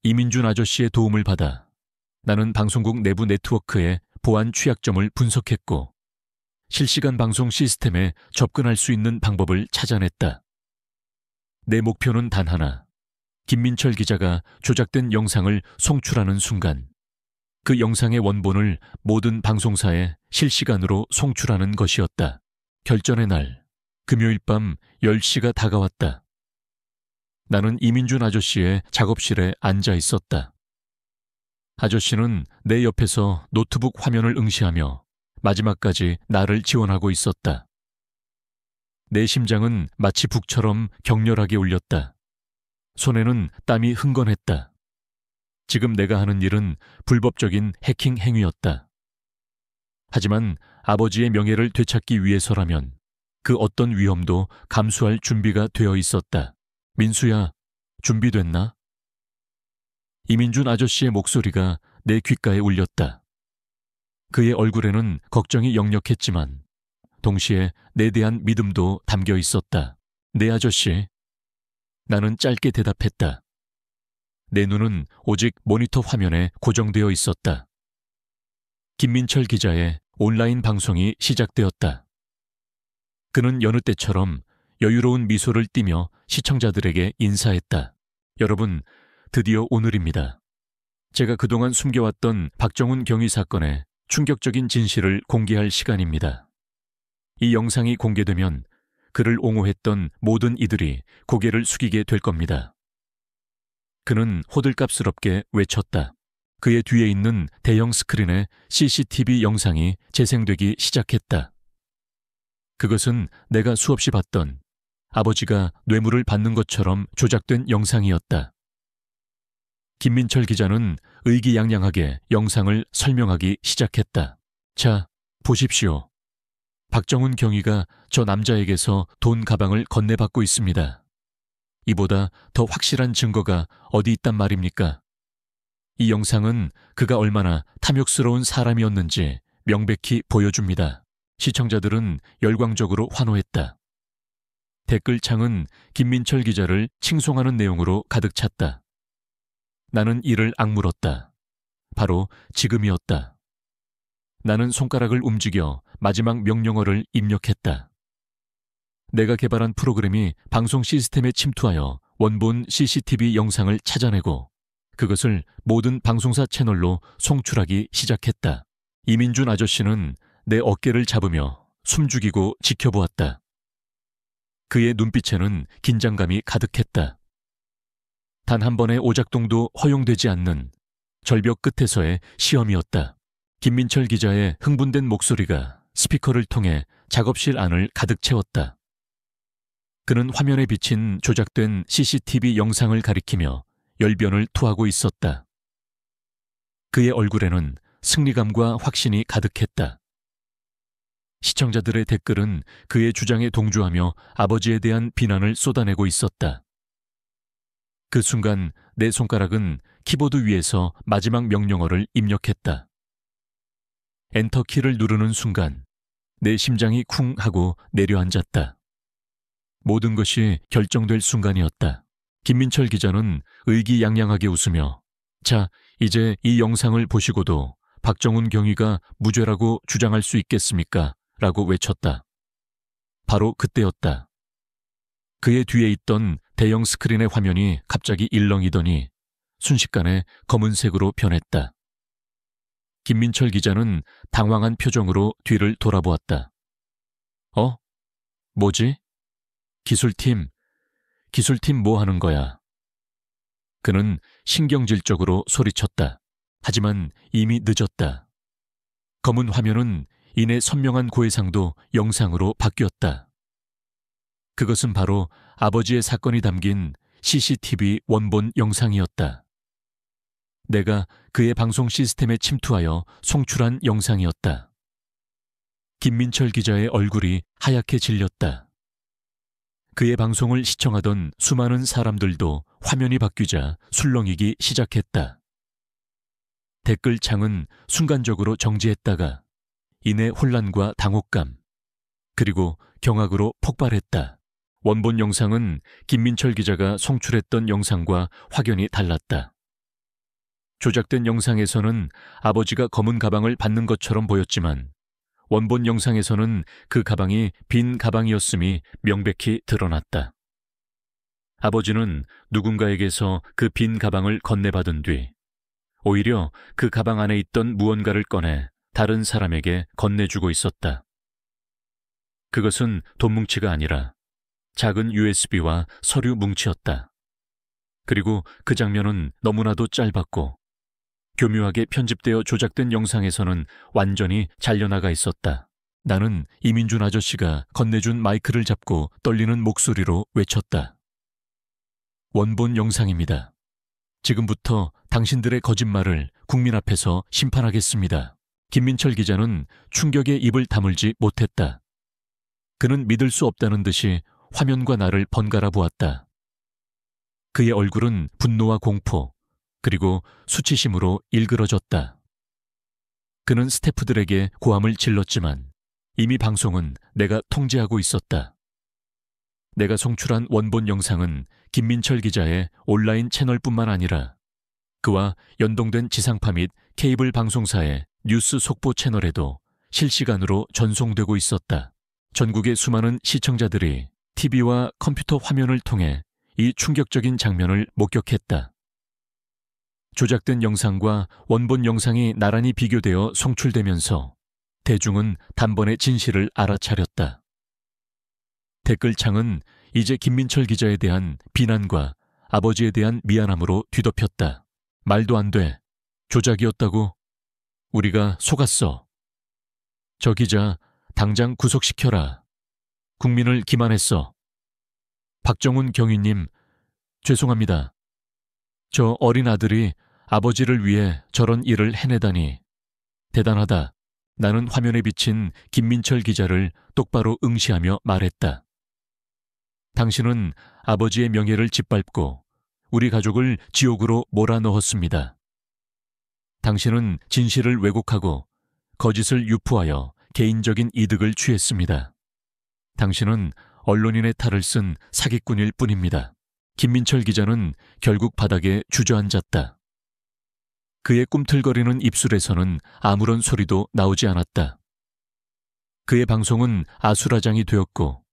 이민준 아저씨의 도움을 받아 나는 방송국 내부 네트워크의 보안 취약점을 분석했고 실시간 방송 시스템에 접근할 수 있는 방법을 찾아냈다. 내 목표는 단 하나. 김민철 기자가 조작된 영상을 송출하는 순간 그 영상의 원본을 모든 방송사에 실시간으로 송출하는 것이었다. 결전의 날, 금요일 밤 10시가 다가왔다. 나는 이민준 아저씨의 작업실에 앉아 있었다. 아저씨는 내 옆에서 노트북 화면을 응시하며 마지막까지 나를 지원하고 있었다. 내 심장은 마치 북처럼 격렬하게 울렸다. 손에는 땀이 흥건했다. 지금 내가 하는 일은 불법적인 해킹 행위였다. 하지만 아버지의 명예를 되찾기 위해서라면 그 어떤 위험도 감수할 준비가 되어 있었다. 민수야, 준비됐나? 이민준 아저씨의 목소리가 내 귓가에 울렸다. 그의 얼굴에는 걱정이 역력했지만 동시에 내 대한 믿음도 담겨 있었다. 네, 아저씨. 나는 짧게 대답했다. 내 눈은 오직 모니터 화면에 고정되어 있었다. 김민철 기자의 온라인 방송이 시작되었다. 그는 여느 때처럼 여유로운 미소를 띠며 시청자들에게 인사했다. 여러분, 드디어 오늘입니다. 제가 그동안 숨겨왔던 박정훈 경위 사건의 충격적인 진실을 공개할 시간입니다. 이 영상이 공개되면 그를 옹호했던 모든 이들이 고개를 숙이게 될 겁니다. 그는 호들갑스럽게 외쳤다. 그의 뒤에 있는 대형 스크린에 CCTV 영상이 재생되기 시작했다. 그것은 내가 수없이 봤던 아버지가 뇌물을 받는 것처럼 조작된 영상이었다. 김민철 기자는 의기양양하게 영상을 설명하기 시작했다. 자, 보십시오. 박정훈 경위가 저 남자에게서 돈 가방을 건네받고 있습니다. 이보다 더 확실한 증거가 어디 있단 말입니까? 이 영상은 그가 얼마나 탐욕스러운 사람이었는지 명백히 보여줍니다. 시청자들은 열광적으로 환호했다. 댓글창은 김민철 기자를 칭송하는 내용으로 가득 찼다. 나는 이를 악물었다. 바로 지금이었다. 나는 손가락을 움직여 마지막 명령어를 입력했다. 내가 개발한 프로그램이 방송 시스템에 침투하여 원본 CCTV 영상을 찾아내고 그것을 모든 방송사 채널로 송출하기 시작했다. 이민준 아저씨는 내 어깨를 잡으며 숨죽이고 지켜보았다. 그의 눈빛에는 긴장감이 가득했다. 단 한 번의 오작동도 허용되지 않는 절벽 끝에서의 시험이었다. 김민철 기자의 흥분된 목소리가 스피커를 통해 작업실 안을 가득 채웠다. 그는 화면에 비친 조작된 CCTV 영상을 가리키며 열변을 토하고 있었다. 그의 얼굴에는 승리감과 확신이 가득했다. 시청자들의 댓글은 그의 주장에 동조하며 아버지에 대한 비난을 쏟아내고 있었다. 그 순간 내 손가락은 키보드 위에서 마지막 명령어를 입력했다. 엔터 키를 누르는 순간 내 심장이 쿵 하고 내려앉았다. 모든 것이 결정될 순간이었다. 김민철 기자는 의기양양하게 웃으며 자, 이제 이 영상을 보시고도 박정훈 경위가 무죄라고 주장할 수 있겠습니까? 라고 외쳤다. 바로 그때였다. 그의 뒤에 있던 대형 스크린의 화면이 갑자기 일렁이더니 순식간에 검은색으로 변했다. 김민철 기자는 당황한 표정으로 뒤를 돌아보았다. 뭐지? 기술팀 뭐 하는 거야? 그는 신경질적으로 소리쳤다. 하지만 이미 늦었다. 검은 화면은 이내 선명한 고해상도 영상으로 바뀌었다. 그것은 바로 아버지의 사건이 담긴 CCTV 원본 영상이었다. 내가 그의 방송 시스템에 침투하여 송출한 영상이었다. 김민철 기자의 얼굴이 하얗게 질렸다. 그의 방송을 시청하던 수많은 사람들도 화면이 바뀌자 술렁이기 시작했다. 댓글창은 순간적으로 정지했다가 이내 혼란과 당혹감, 그리고 경악으로 폭발했다. 원본 영상은 김민철 기자가 송출했던 영상과 확연히 달랐다. 조작된 영상에서는 아버지가 검은 가방을 받는 것처럼 보였지만 원본 영상에서는 그 가방이 빈 가방이었음이 명백히 드러났다. 아버지는 누군가에게서 그 빈 가방을 건네받은 뒤 오히려 그 가방 안에 있던 무언가를 꺼내 다른 사람에게 건네주고 있었다. 그것은 돈 뭉치가 아니라 작은 USB와 서류 뭉치였다. 그리고 그 장면은 너무나도 짧았고 교묘하게 편집되어 조작된 영상에서는 완전히 잘려나가 있었다. 나는 이민준 아저씨가 건네준 마이크를 잡고 떨리는 목소리로 외쳤다. 원본 영상입니다. 지금부터 당신들의 거짓말을 국민 앞에서 심판하겠습니다. 김민철 기자는 충격에 입을 다물지 못했다. 그는 믿을 수 없다는 듯이 화면과 나를 번갈아 보았다. 그의 얼굴은 분노와 공포, 그리고 수치심으로 일그러졌다. 그는 스태프들에게 고함을 질렀지만 이미 방송은 내가 통제하고 있었다. 내가 송출한 원본 영상은 김민철 기자의 온라인 채널뿐만 아니라 그와 연동된 지상파 및 케이블 방송사의 뉴스 속보 채널에도 실시간으로 전송되고 있었다. 전국의 수많은 시청자들이 TV와 컴퓨터 화면을 통해 이 충격적인 장면을 목격했다. 조작된 영상과 원본 영상이 나란히 비교되어 송출되면서 대중은 단번에 진실을 알아차렸다. 댓글창은 이제 김민철 기자에 대한 비난과 아버지에 대한 미안함으로 뒤덮였다. 말도 안 돼. 조작이었다고? 우리가 속았어. 저 기자 당장 구속시켜라. 국민을 기만했어. 박정훈 경위님, 죄송합니다. 저 어린 아들이 아버지를 위해 저런 일을 해내다니. 대단하다. 나는 화면에 비친 김민철 기자를 똑바로 응시하며 말했다. 당신은 아버지의 명예를 짓밟고 우리 가족을 지옥으로 몰아넣었습니다. 당신은 진실을 왜곡하고 거짓을 유포하여 개인적인 이득을 취했습니다. 당신은 언론인의 탈을 쓴 사기꾼일 뿐입니다. 김민철 기자는 결국 바닥에 주저앉았다. 그의 꿈틀거리는 입술에서는 아무런 소리도 나오지 않았다. 그의 방송은 아수라장이 되었고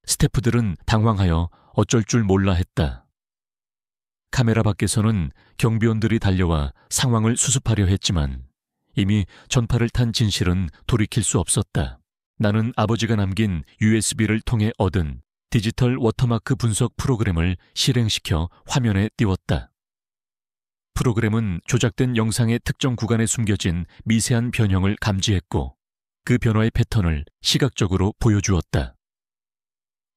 스태프들은 당황하여 어쩔 줄 몰라 했다. 카메라 밖에서는 경비원들이 달려와 상황을 수습하려 했지만 이미 전파를 탄 진실은 돌이킬 수 없었다. 나는 아버지가 남긴 USB를 통해 얻은 디지털 워터마크 분석 프로그램을 실행시켜 화면에 띄웠다. 프로그램은 조작된 영상의 특정 구간에 숨겨진 미세한 변형을 감지했고 그 변화의 패턴을 시각적으로 보여주었다.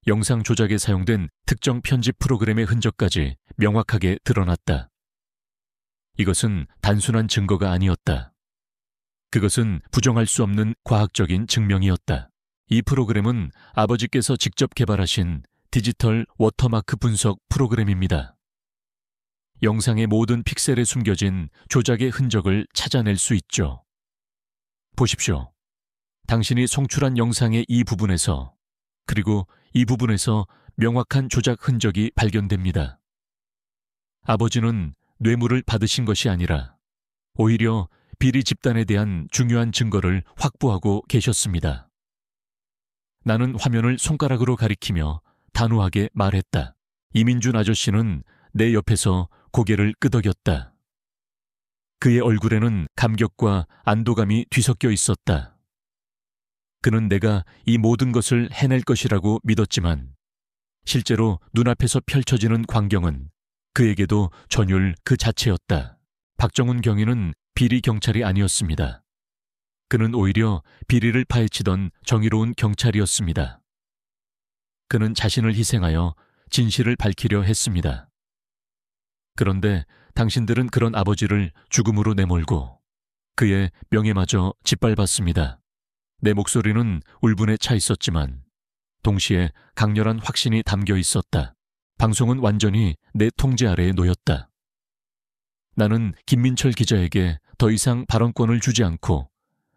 영상 조작에 사용된 특정 편집 프로그램의 흔적까지 명확하게 드러났다. 이것은 단순한 증거가 아니었다. 그것은 부정할 수 없는 과학적인 증명이었다. 이 프로그램은 아버지께서 직접 개발하신 디지털 워터마크 분석 프로그램입니다. 영상의 모든 픽셀에 숨겨진 조작의 흔적을 찾아낼 수 있죠. 보십시오. 당신이 송출한 영상의 이 부분에서, 그리고 이 부분에서 명확한 조작 흔적이 발견됩니다. 아버지는 뇌물을 받으신 것이 아니라 오히려 비리 집단에 대한 중요한 증거를 확보하고 계셨습니다. 나는 화면을 손가락으로 가리키며 단호하게 말했다. 이민준 아저씨는 내 옆에서 고개를 끄덕였다. 그의 얼굴에는 감격과 안도감이 뒤섞여 있었다. 그는 내가 이 모든 것을 해낼 것이라고 믿었지만 실제로 눈앞에서 펼쳐지는 광경은 그에게도 전율 그 자체였다. 박정훈 경위는 비리 경찰이 아니었습니다. 그는 오히려 비리를 파헤치던 정의로운 경찰이었습니다. 그는 자신을 희생하여 진실을 밝히려 했습니다. 그런데 당신들은 그런 아버지를 죽음으로 내몰고 그의 명예마저 짓밟았습니다. 내 목소리는 울분에 차 있었지만 동시에 강렬한 확신이 담겨 있었다. 방송은 완전히 내 통제 아래에 놓였다. 나는 김민철 기자에게 더 이상 발언권을 주지 않고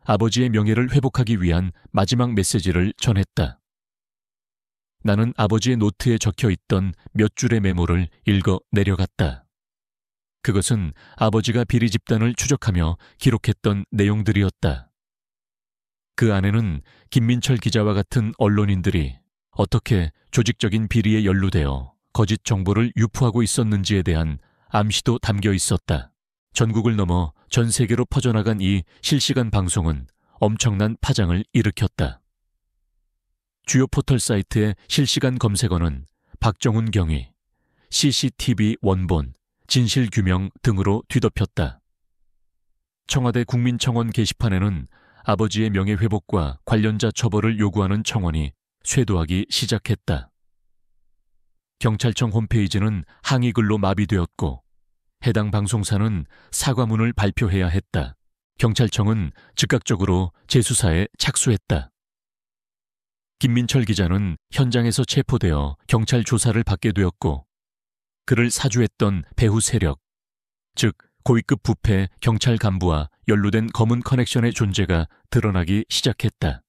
아버지의 명예를 회복하기 위한 마지막 메시지를 전했다. 나는 아버지의 노트에 적혀 있던 몇 줄의 메모를 읽어 내려갔다. 그것은 아버지가 비리 집단을 추적하며 기록했던 내용들이었다. 그 안에는 김민철 기자와 같은 언론인들이 어떻게 조직적인 비리에 연루되어 거짓 정보를 유포하고 있었는지에 대한 암시도 담겨 있었다. 전국을 넘어 전 세계로 퍼져나간 이 실시간 방송은 엄청난 파장을 일으켰다. 주요 포털 사이트의 실시간 검색어는 박정훈 경위, CCTV 원본, 진실규명 등으로 뒤덮였다. 청와대 국민청원 게시판에는 아버지의 명예회복과 관련자 처벌을 요구하는 청원이 쇄도하기 시작했다. 경찰청 홈페이지는 항의글로 마비되었고 해당 방송사는 사과문을 발표해야 했다. 경찰청은 즉각적으로 재수사에 착수했다. 김민철 기자는 현장에서 체포되어 경찰 조사를 받게 되었고 그를 사주했던 배후 세력, 즉 고위급 부패 경찰 간부와 연루된 검은 커넥션의 존재가 드러나기 시작했다.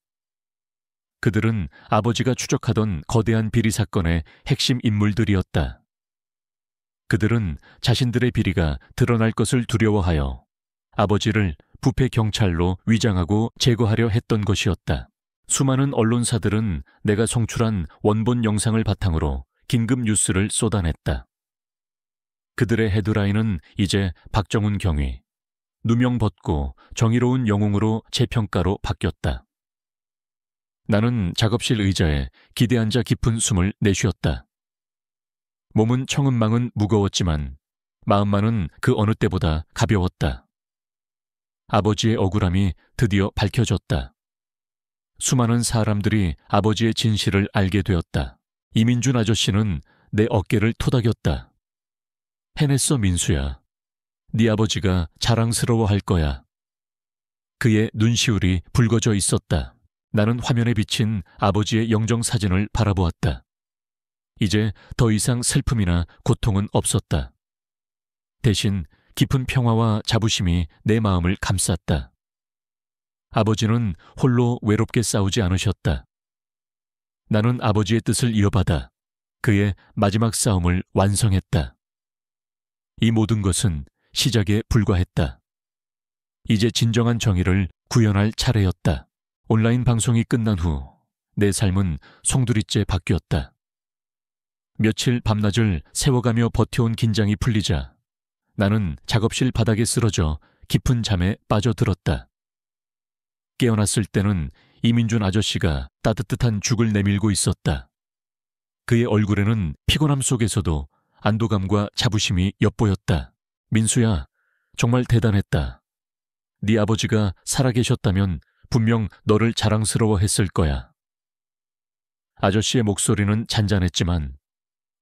그들은 아버지가 추적하던 거대한 비리 사건의 핵심 인물들이었다. 그들은 자신들의 비리가 드러날 것을 두려워하여 아버지를 부패 경찰로 위장하고 제거하려 했던 것이었다. 수많은 언론사들은 내가 송출한 원본 영상을 바탕으로 긴급 뉴스를 쏟아냈다. 그들의 헤드라인은 이제 박정훈 경위, 누명 벗고 정의로운 영웅으로 재평가로 바뀌었다. 나는 작업실 의자에 기대앉아 깊은 숨을 내쉬었다. 몸은 청은망은 무거웠지만 마음만은 그 어느 때보다 가벼웠다. 아버지의 억울함이 드디어 밝혀졌다. 수많은 사람들이 아버지의 진실을 알게 되었다. 이민준 아저씨는 내 어깨를 토닥였다. 해냈어, 민수야. 네 아버지가 자랑스러워할 거야. 그의 눈시울이 붉어져 있었다. 나는 화면에 비친 아버지의 영정사진을 바라보았다. 이제 더 이상 슬픔이나 고통은 없었다. 대신 깊은 평화와 자부심이 내 마음을 감쌌다. 아버지는 홀로 외롭게 싸우지 않으셨다. 나는 아버지의 뜻을 이어받아 그의 마지막 싸움을 완성했다. 이 모든 것은 시작에 불과했다. 이제 진정한 정의를 구현할 차례였다. 온라인 방송이 끝난 후 내 삶은 송두리째 바뀌었다. 며칠 밤낮을 세워가며 버텨온 긴장이 풀리자 나는 작업실 바닥에 쓰러져 깊은 잠에 빠져들었다. 깨어났을 때는 이민준 아저씨가 따뜻한 죽을 내밀고 있었다. 그의 얼굴에는 피곤함 속에서도 안도감과 자부심이 엿보였다. 민수야, 정말 대단했다. 네 아버지가 살아계셨다면 분명 너를 자랑스러워했을 거야. 아저씨의 목소리는 잔잔했지만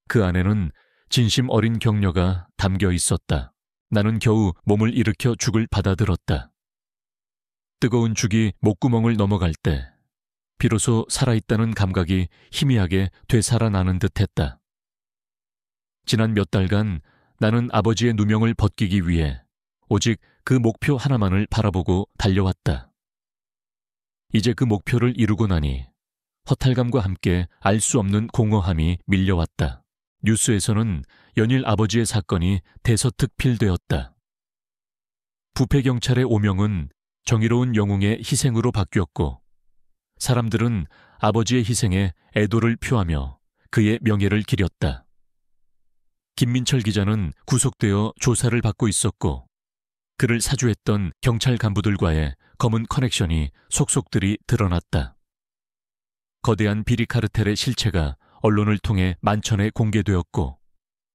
그 안에는 진심 어린 격려가 담겨 있었다. 나는 겨우 몸을 일으켜 죽을 받아들었다. 뜨거운 죽이 목구멍을 넘어갈 때 비로소 살아있다는 감각이 희미하게 되살아나는 듯했다. 지난 몇 달간 나는 아버지의 누명을 벗기기 위해 오직 그 목표 하나만을 바라보고 달려왔다. 이제 그 목표를 이루고 나니 허탈감과 함께 알 수 없는 공허함이 밀려왔다. 뉴스에서는 연일 아버지의 사건이 대서특필되었다. 부패경찰의 오명은 정의로운 영웅의 희생으로 바뀌었고 사람들은 아버지의 희생에 애도를 표하며 그의 명예를 기렸다. 김민철 기자는 구속되어 조사를 받고 있었고 그를 사주했던 경찰 간부들과의 검은 커넥션이 속속들이 드러났다. 거대한 비리 카르텔의 실체가 언론을 통해 만천에 공개되었고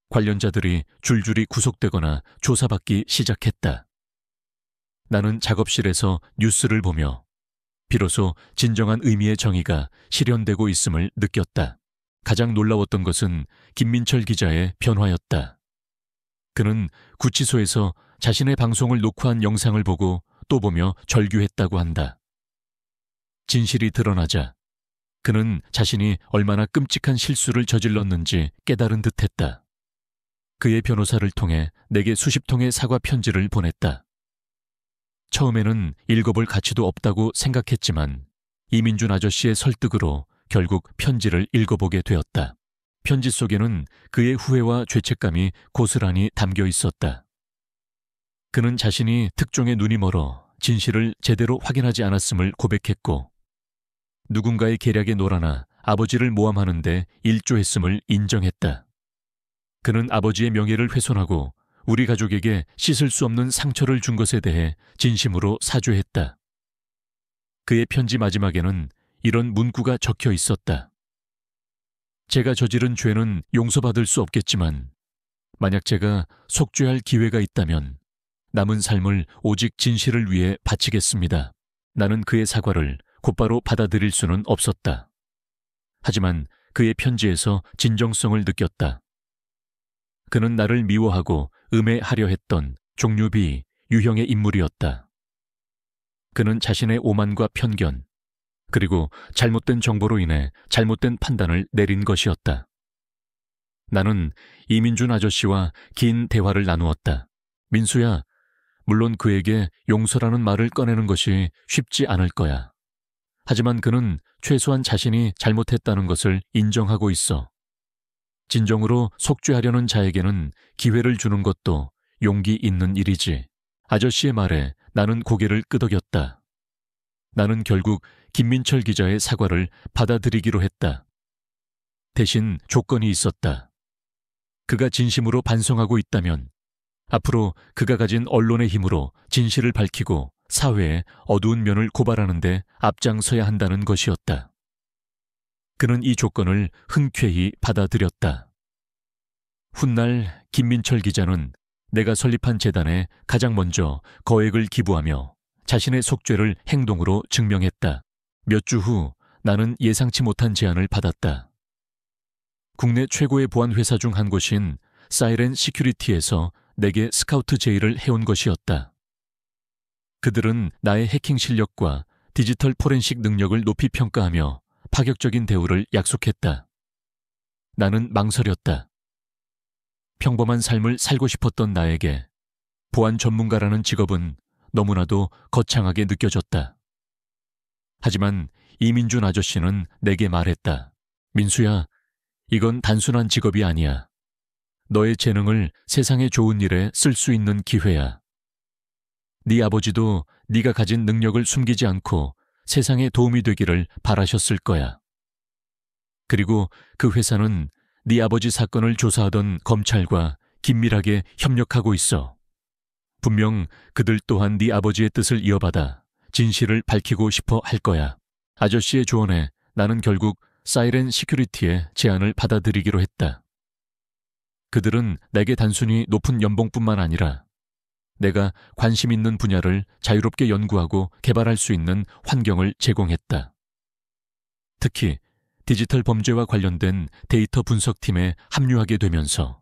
관련자들이 줄줄이 구속되거나 조사받기 시작했다. 나는 작업실에서 뉴스를 보며 비로소 진정한 의미의 정의가 실현되고 있음을 느꼈다. 가장 놀라웠던 것은 김민철 기자의 변화였다. 그는 구치소에서 자신의 방송을 녹화한 영상을 보고 또 보며 절규했다고 한다. 진실이 드러나자 그는 자신이 얼마나 끔찍한 실수를 저질렀는지 깨달은 듯했다. 그의 변호사를 통해 내게 수십 통의 사과 편지를 보냈다. 처음에는 읽어볼 가치도 없다고 생각했지만 이민준 아저씨의 설득으로 결국 편지를 읽어보게 되었다. 편지 속에는 그의 후회와 죄책감이 고스란히 담겨 있었다. 그는 자신이 특종에 눈이 멀어 진실을 제대로 확인하지 않았음을 고백했고 누군가의 계략에 놀아나 아버지를 모함하는 데 일조했음을 인정했다. 그는 아버지의 명예를 훼손하고 우리 가족에게 씻을 수 없는 상처를 준 것에 대해 진심으로 사죄했다. 그의 편지 마지막에는 이런 문구가 적혀 있었다. 제가 저지른 죄는 용서받을 수 없겠지만 만약 제가 속죄할 기회가 있다면 남은 삶을 오직 진실을 위해 바치겠습니다. 나는 그의 사과를 곧바로 받아들일 수는 없었다. 하지만 그의 편지에서 진정성을 느꼈다. 그는 나를 미워하고 음해하려 했던 종류비 유형의 인물이었다. 그는 자신의 오만과 편견, 그리고 잘못된 정보로 인해 잘못된 판단을 내린 것이었다. 나는 이민준 아저씨와 긴 대화를 나누었다. 민수야, 물론 그에게 용서라는 말을 꺼내는 것이 쉽지 않을 거야. 하지만 그는 최소한 자신이 잘못했다는 것을 인정하고 있어. 진정으로 속죄하려는 자에게는 기회를 주는 것도 용기 있는 일이지. 아저씨의 말에 나는 고개를 끄덕였다. 나는 결국 김민철 기자의 사과를 받아들이기로 했다. 대신 조건이 있었다. 그가 진심으로 반성하고 있다면 앞으로 그가 가진 언론의 힘으로 진실을 밝히고 사회의 어두운 면을 고발하는 데 앞장서야 한다는 것이었다. 그는 이 조건을 흔쾌히 받아들였다. 훗날 김민철 기자는 내가 설립한 재단에 가장 먼저 거액을 기부하며 자신의 속죄를 행동으로 증명했다. 몇 주 후 나는 예상치 못한 제안을 받았다. 국내 최고의 보안 회사 중 한 곳인 사이렌 시큐리티에서 내게 스카우트 제의를 해온 것이었다. 그들은 나의 해킹 실력과 디지털 포렌식 능력을 높이 평가하며 파격적인 대우를 약속했다. 나는 망설였다. 평범한 삶을 살고 싶었던 나에게 보안 전문가라는 직업은 너무나도 거창하게 느껴졌다. 하지만 이민준 아저씨는 내게 말했다. 민수야, 이건 단순한 직업이 아니야. 너의 재능을 세상에 좋은 일에 쓸 수 있는 기회야. 네 아버지도 네가 가진 능력을 숨기지 않고 세상에 도움이 되기를 바라셨을 거야. 그리고 그 회사는 네 아버지 사건을 조사하던 검찰과 긴밀하게 협력하고 있어. 분명 그들 또한 네 아버지의 뜻을 이어받아 진실을 밝히고 싶어 할 거야. 아저씨의 조언에 나는 결국 사이렌 시큐리티의 제안을 받아들이기로 했다. 그들은 내게 단순히 높은 연봉뿐만 아니라 내가 관심 있는 분야를 자유롭게 연구하고 개발할 수 있는 환경을 제공했다. 특히 디지털 범죄와 관련된 데이터 분석팀에 합류하게 되면서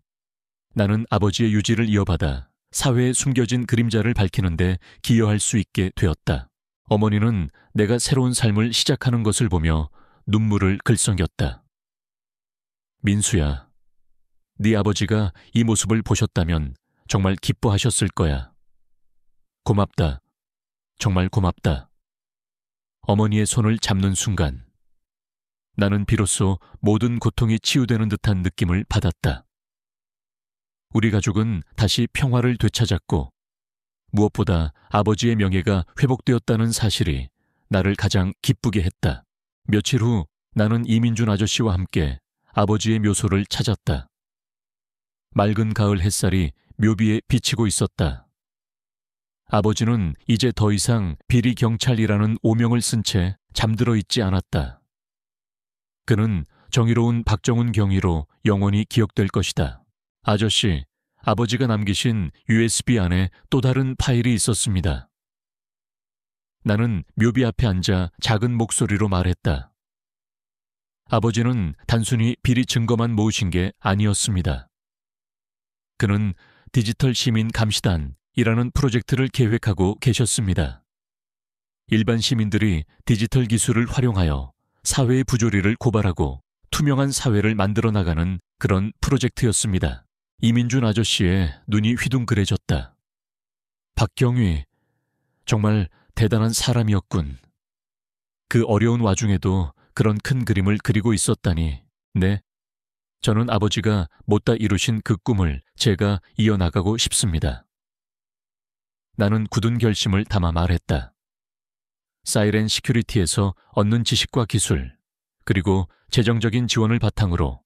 나는 아버지의 유지를 이어받아 사회에 숨겨진 그림자를 밝히는 데 기여할 수 있게 되었다. 어머니는 내가 새로운 삶을 시작하는 것을 보며 눈물을 글썽였다. 민수야, 네 아버지가 이 모습을 보셨다면 정말 기뻐하셨을 거야. 고맙다. 정말 고맙다. 어머니의 손을 잡는 순간 나는 비로소 모든 고통이 치유되는 듯한 느낌을 받았다. 우리 가족은 다시 평화를 되찾았고 무엇보다 아버지의 명예가 회복되었다는 사실이 나를 가장 기쁘게 했다. 며칠 후 나는 이민준 아저씨와 함께 아버지의 묘소를 찾았다. 맑은 가을 햇살이 묘비에 비치고 있었다. 아버지는 이제 더 이상 비리 경찰이라는 오명을 쓴 채 잠들어 있지 않았다. 그는 정의로운 박정훈 경위로 영원히 기억될 것이다. 아저씨, 아버지가 남기신 USB 안에 또 다른 파일이 있었습니다. 나는 묘비 앞에 앉아 작은 목소리로 말했다. 아버지는 단순히 비리 증거만 모으신 게 아니었습니다. 그는 디지털 시민 감시단이라는 프로젝트를 계획하고 계셨습니다. 일반 시민들이 디지털 기술을 활용하여 사회의 부조리를 고발하고 투명한 사회를 만들어 나가는 그런 프로젝트였습니다. 이민준 아저씨의 눈이 휘둥그레졌다. 박경휘, 정말 대단한 사람이었군. 그 어려운 와중에도 그런 큰 그림을 그리고 있었다니. 네, 저는 아버지가 못다 이루신 그 꿈을 제가 이어나가고 싶습니다. 나는 굳은 결심을 담아 말했다. 사이렌 시큐리티에서 얻는 지식과 기술, 그리고 재정적인 지원을 바탕으로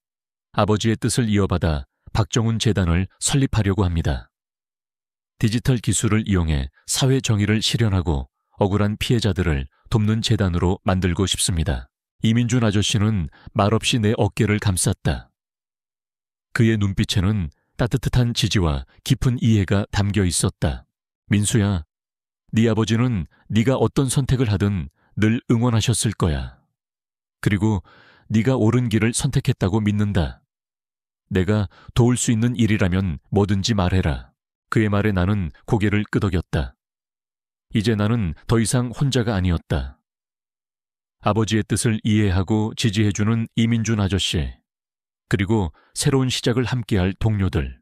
아버지의 뜻을 이어받아 박정훈 재단을 설립하려고 합니다. 디지털 기술을 이용해 사회 정의를 실현하고 억울한 피해자들을 돕는 재단으로 만들고 싶습니다. 이민준 아저씨는 말없이 내 어깨를 감쌌다. 그의 눈빛에는 따뜻한 지지와 깊은 이해가 담겨 있었다. 민수야, 네 아버지는 네가 어떤 선택을 하든 늘 응원하셨을 거야. 그리고 네가 옳은 길을 선택했다고 믿는다. 내가 도울 수 있는 일이라면 뭐든지 말해라. 그의 말에 나는 고개를 끄덕였다. 이제 나는 더 이상 혼자가 아니었다. 아버지의 뜻을 이해하고 지지해주는 이민준 아저씨, 그리고 새로운 시작을 함께할 동료들,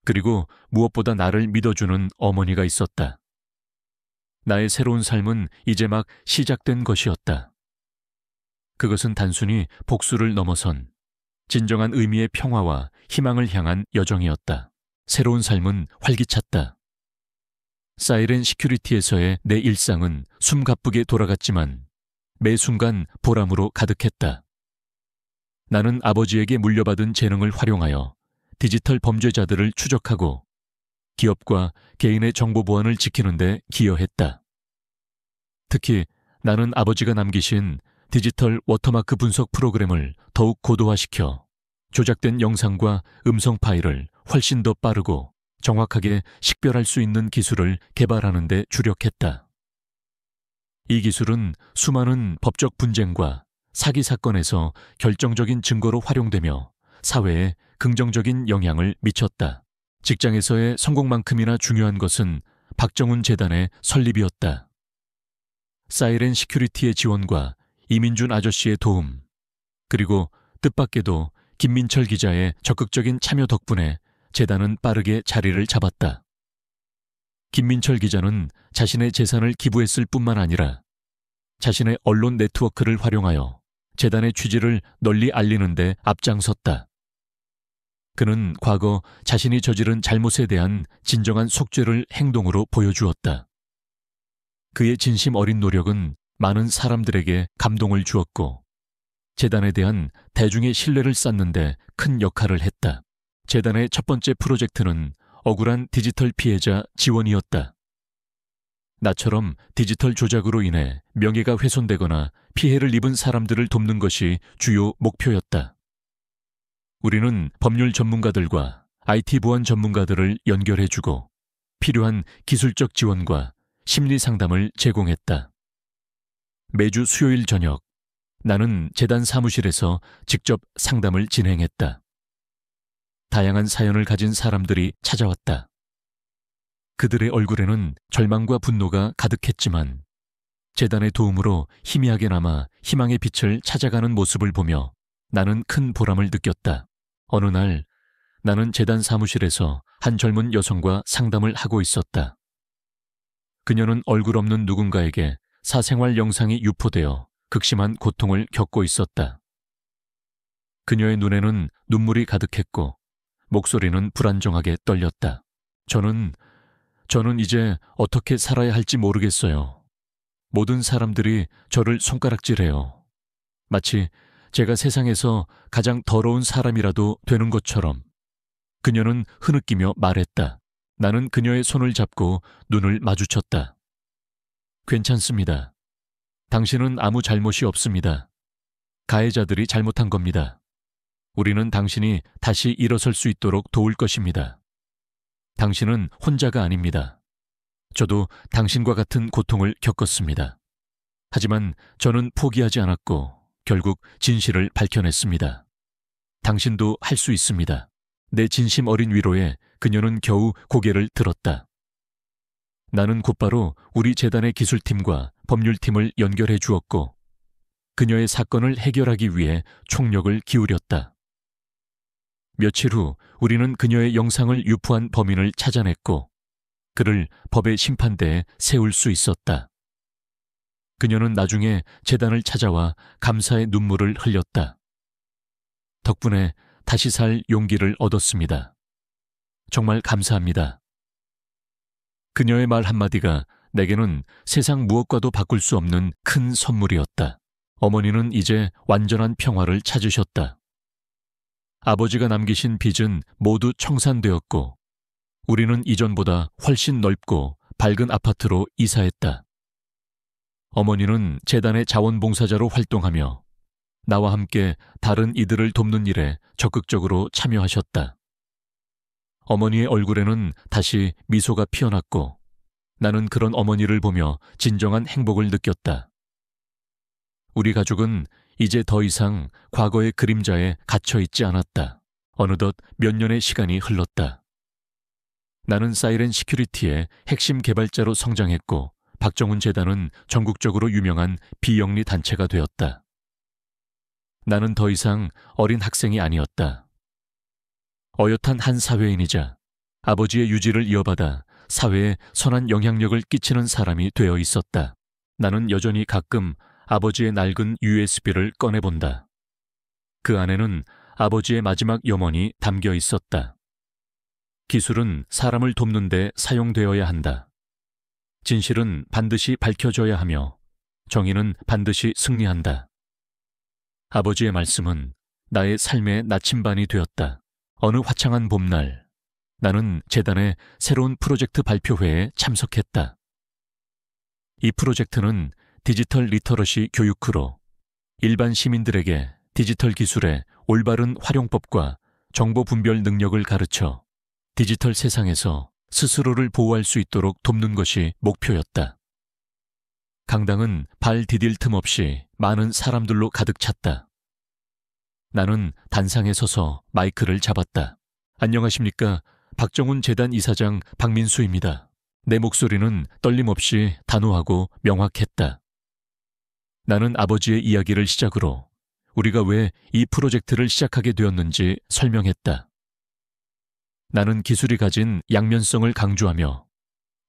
그리고 무엇보다 나를 믿어주는 어머니가 있었다. 나의 새로운 삶은 이제 막 시작된 것이었다. 그것은 단순히 복수를 넘어선 진정한 의미의 평화와 희망을 향한 여정이었다. 새로운 삶은 활기찼다. 사이렌 시큐리티에서의 내 일상은 숨가쁘게 돌아갔지만 매 순간 보람으로 가득했다. 나는 아버지에게 물려받은 재능을 활용하여 디지털 범죄자들을 추적하고 기업과 개인의 정보 보안을 지키는 데 기여했다. 특히 나는 아버지가 남기신 디지털 워터마크 분석 프로그램을 더욱 고도화시켜 조작된 영상과 음성 파일을 훨씬 더 빠르고 정확하게 식별할 수 있는 기술을 개발하는 데 주력했다. 이 기술은 수많은 법적 분쟁과 사기 사건에서 결정적인 증거로 활용되며 사회에 긍정적인 영향을 미쳤다. 직장에서의 성공만큼이나 중요한 것은 박정훈 재단의 설립이었다. 사이렌 시큐리티의 지원과 이민준 아저씨의 도움, 그리고 뜻밖에도 김민철 기자의 적극적인 참여 덕분에 재단은 빠르게 자리를 잡았다. 김민철 기자는 자신의 재산을 기부했을 뿐만 아니라 자신의 언론 네트워크를 활용하여 재단의 취지를 널리 알리는 데 앞장섰다. 그는 과거 자신이 저지른 잘못에 대한 진정한 속죄를 행동으로 보여주었다. 그의 진심 어린 노력은 많은 사람들에게 감동을 주었고 재단에 대한 대중의 신뢰를 쌓는 데 큰 역할을 했다. 재단의 첫 번째 프로젝트는 억울한 디지털 피해자 지원이었다. 나처럼 디지털 조작으로 인해 명예가 훼손되거나 피해를 입은 사람들을 돕는 것이 주요 목표였다. 우리는 법률 전문가들과 IT 보안 전문가들을 연결해주고 필요한 기술적 지원과 심리 상담을 제공했다. 매주 수요일 저녁, 나는 재단 사무실에서 직접 상담을 진행했다. 다양한 사연을 가진 사람들이 찾아왔다. 그들의 얼굴에는 절망과 분노가 가득했지만 재단의 도움으로 희미하게나마 희망의 빛을 찾아가는 모습을 보며 나는 큰 보람을 느꼈다. 어느 날 나는 재단 사무실에서 한 젊은 여성과 상담을 하고 있었다. 그녀는 얼굴 없는 누군가에게 사생활 영상이 유포되어 극심한 고통을 겪고 있었다. 그녀의 눈에는 눈물이 가득했고 목소리는 불안정하게 떨렸다. 저는 이제 어떻게 살아야 할지 모르겠어요. 모든 사람들이 저를 손가락질해요. 마치 제가 세상에서 가장 더러운 사람이라도 되는 것처럼. 그녀는 흐느끼며 말했다. 나는 그녀의 손을 잡고 눈을 마주쳤다. 괜찮습니다. 당신은 아무 잘못이 없습니다. 가해자들이 잘못한 겁니다. 우리는 당신이 다시 일어설 수 있도록 도울 것입니다. 당신은 혼자가 아닙니다. 저도 당신과 같은 고통을 겪었습니다. 하지만 저는 포기하지 않았고 결국 진실을 밝혀냈습니다. 당신도 할 수 있습니다. 내 진심 어린 위로에 그녀는 겨우 고개를 들었다. 나는 곧바로 우리 재단의 기술팀과 법률팀을 연결해 주었고 그녀의 사건을 해결하기 위해 총력을 기울였다. 며칠 후 우리는 그녀의 영상을 유포한 범인을 찾아냈고 그를 법의 심판대에 세울 수 있었다. 그녀는 나중에 재단을 찾아와 감사의 눈물을 흘렸다. 덕분에 다시 살 용기를 얻었습니다. 정말 감사합니다. 그녀의 말 한마디가 내게는 세상 무엇과도 바꿀 수 없는 큰 선물이었다. 어머니는 이제 완전한 평화를 찾으셨다. 아버지가 남기신 빚은 모두 청산되었고 우리는 이전보다 훨씬 넓고 밝은 아파트로 이사했다. 어머니는 재단의 자원봉사자로 활동하며 나와 함께 다른 이들을 돕는 일에 적극적으로 참여하셨다. 어머니의 얼굴에는 다시 미소가 피어났고 나는 그런 어머니를 보며 진정한 행복을 느꼈다. 우리 가족은 이제 더 이상 과거의 그림자에 갇혀있지 않았다. 어느덧 몇 년의 시간이 흘렀다. 나는 사이렌 시큐리티의 핵심 개발자로 성장했고 박정훈 재단은 전국적으로 유명한 비영리 단체가 되었다. 나는 더 이상 어린 학생이 아니었다. 어엿한 한 사회인이자 아버지의 유지를 이어받아 사회에 선한 영향력을 끼치는 사람이 되어 있었다. 나는 여전히 가끔 아버지의 낡은 USB를 꺼내본다. 그 안에는 아버지의 마지막 염원이 담겨 있었다. 기술은 사람을 돕는 데 사용되어야 한다. 진실은 반드시 밝혀져야 하며 정의는 반드시 승리한다. 아버지의 말씀은 나의 삶의 나침반이 되었다. 어느 화창한 봄날, 나는 재단의 새로운 프로젝트 발표회에 참석했다. 이 프로젝트는 디지털 리터러시 교육으로 일반 시민들에게 디지털 기술의 올바른 활용법과 정보 분별 능력을 가르쳐 디지털 세상에서 스스로를 보호할 수 있도록 돕는 것이 목표였다. 강당은 발 디딜 틈 없이 많은 사람들로 가득 찼다. 나는 단상에 서서 마이크를 잡았다. 안녕하십니까? 박정훈 재단 이사장 박민수입니다. 내 목소리는 떨림없이 단호하고 명확했다. 나는 아버지의 이야기를 시작으로 우리가 왜 이 프로젝트를 시작하게 되었는지 설명했다. 나는 기술이 가진 양면성을 강조하며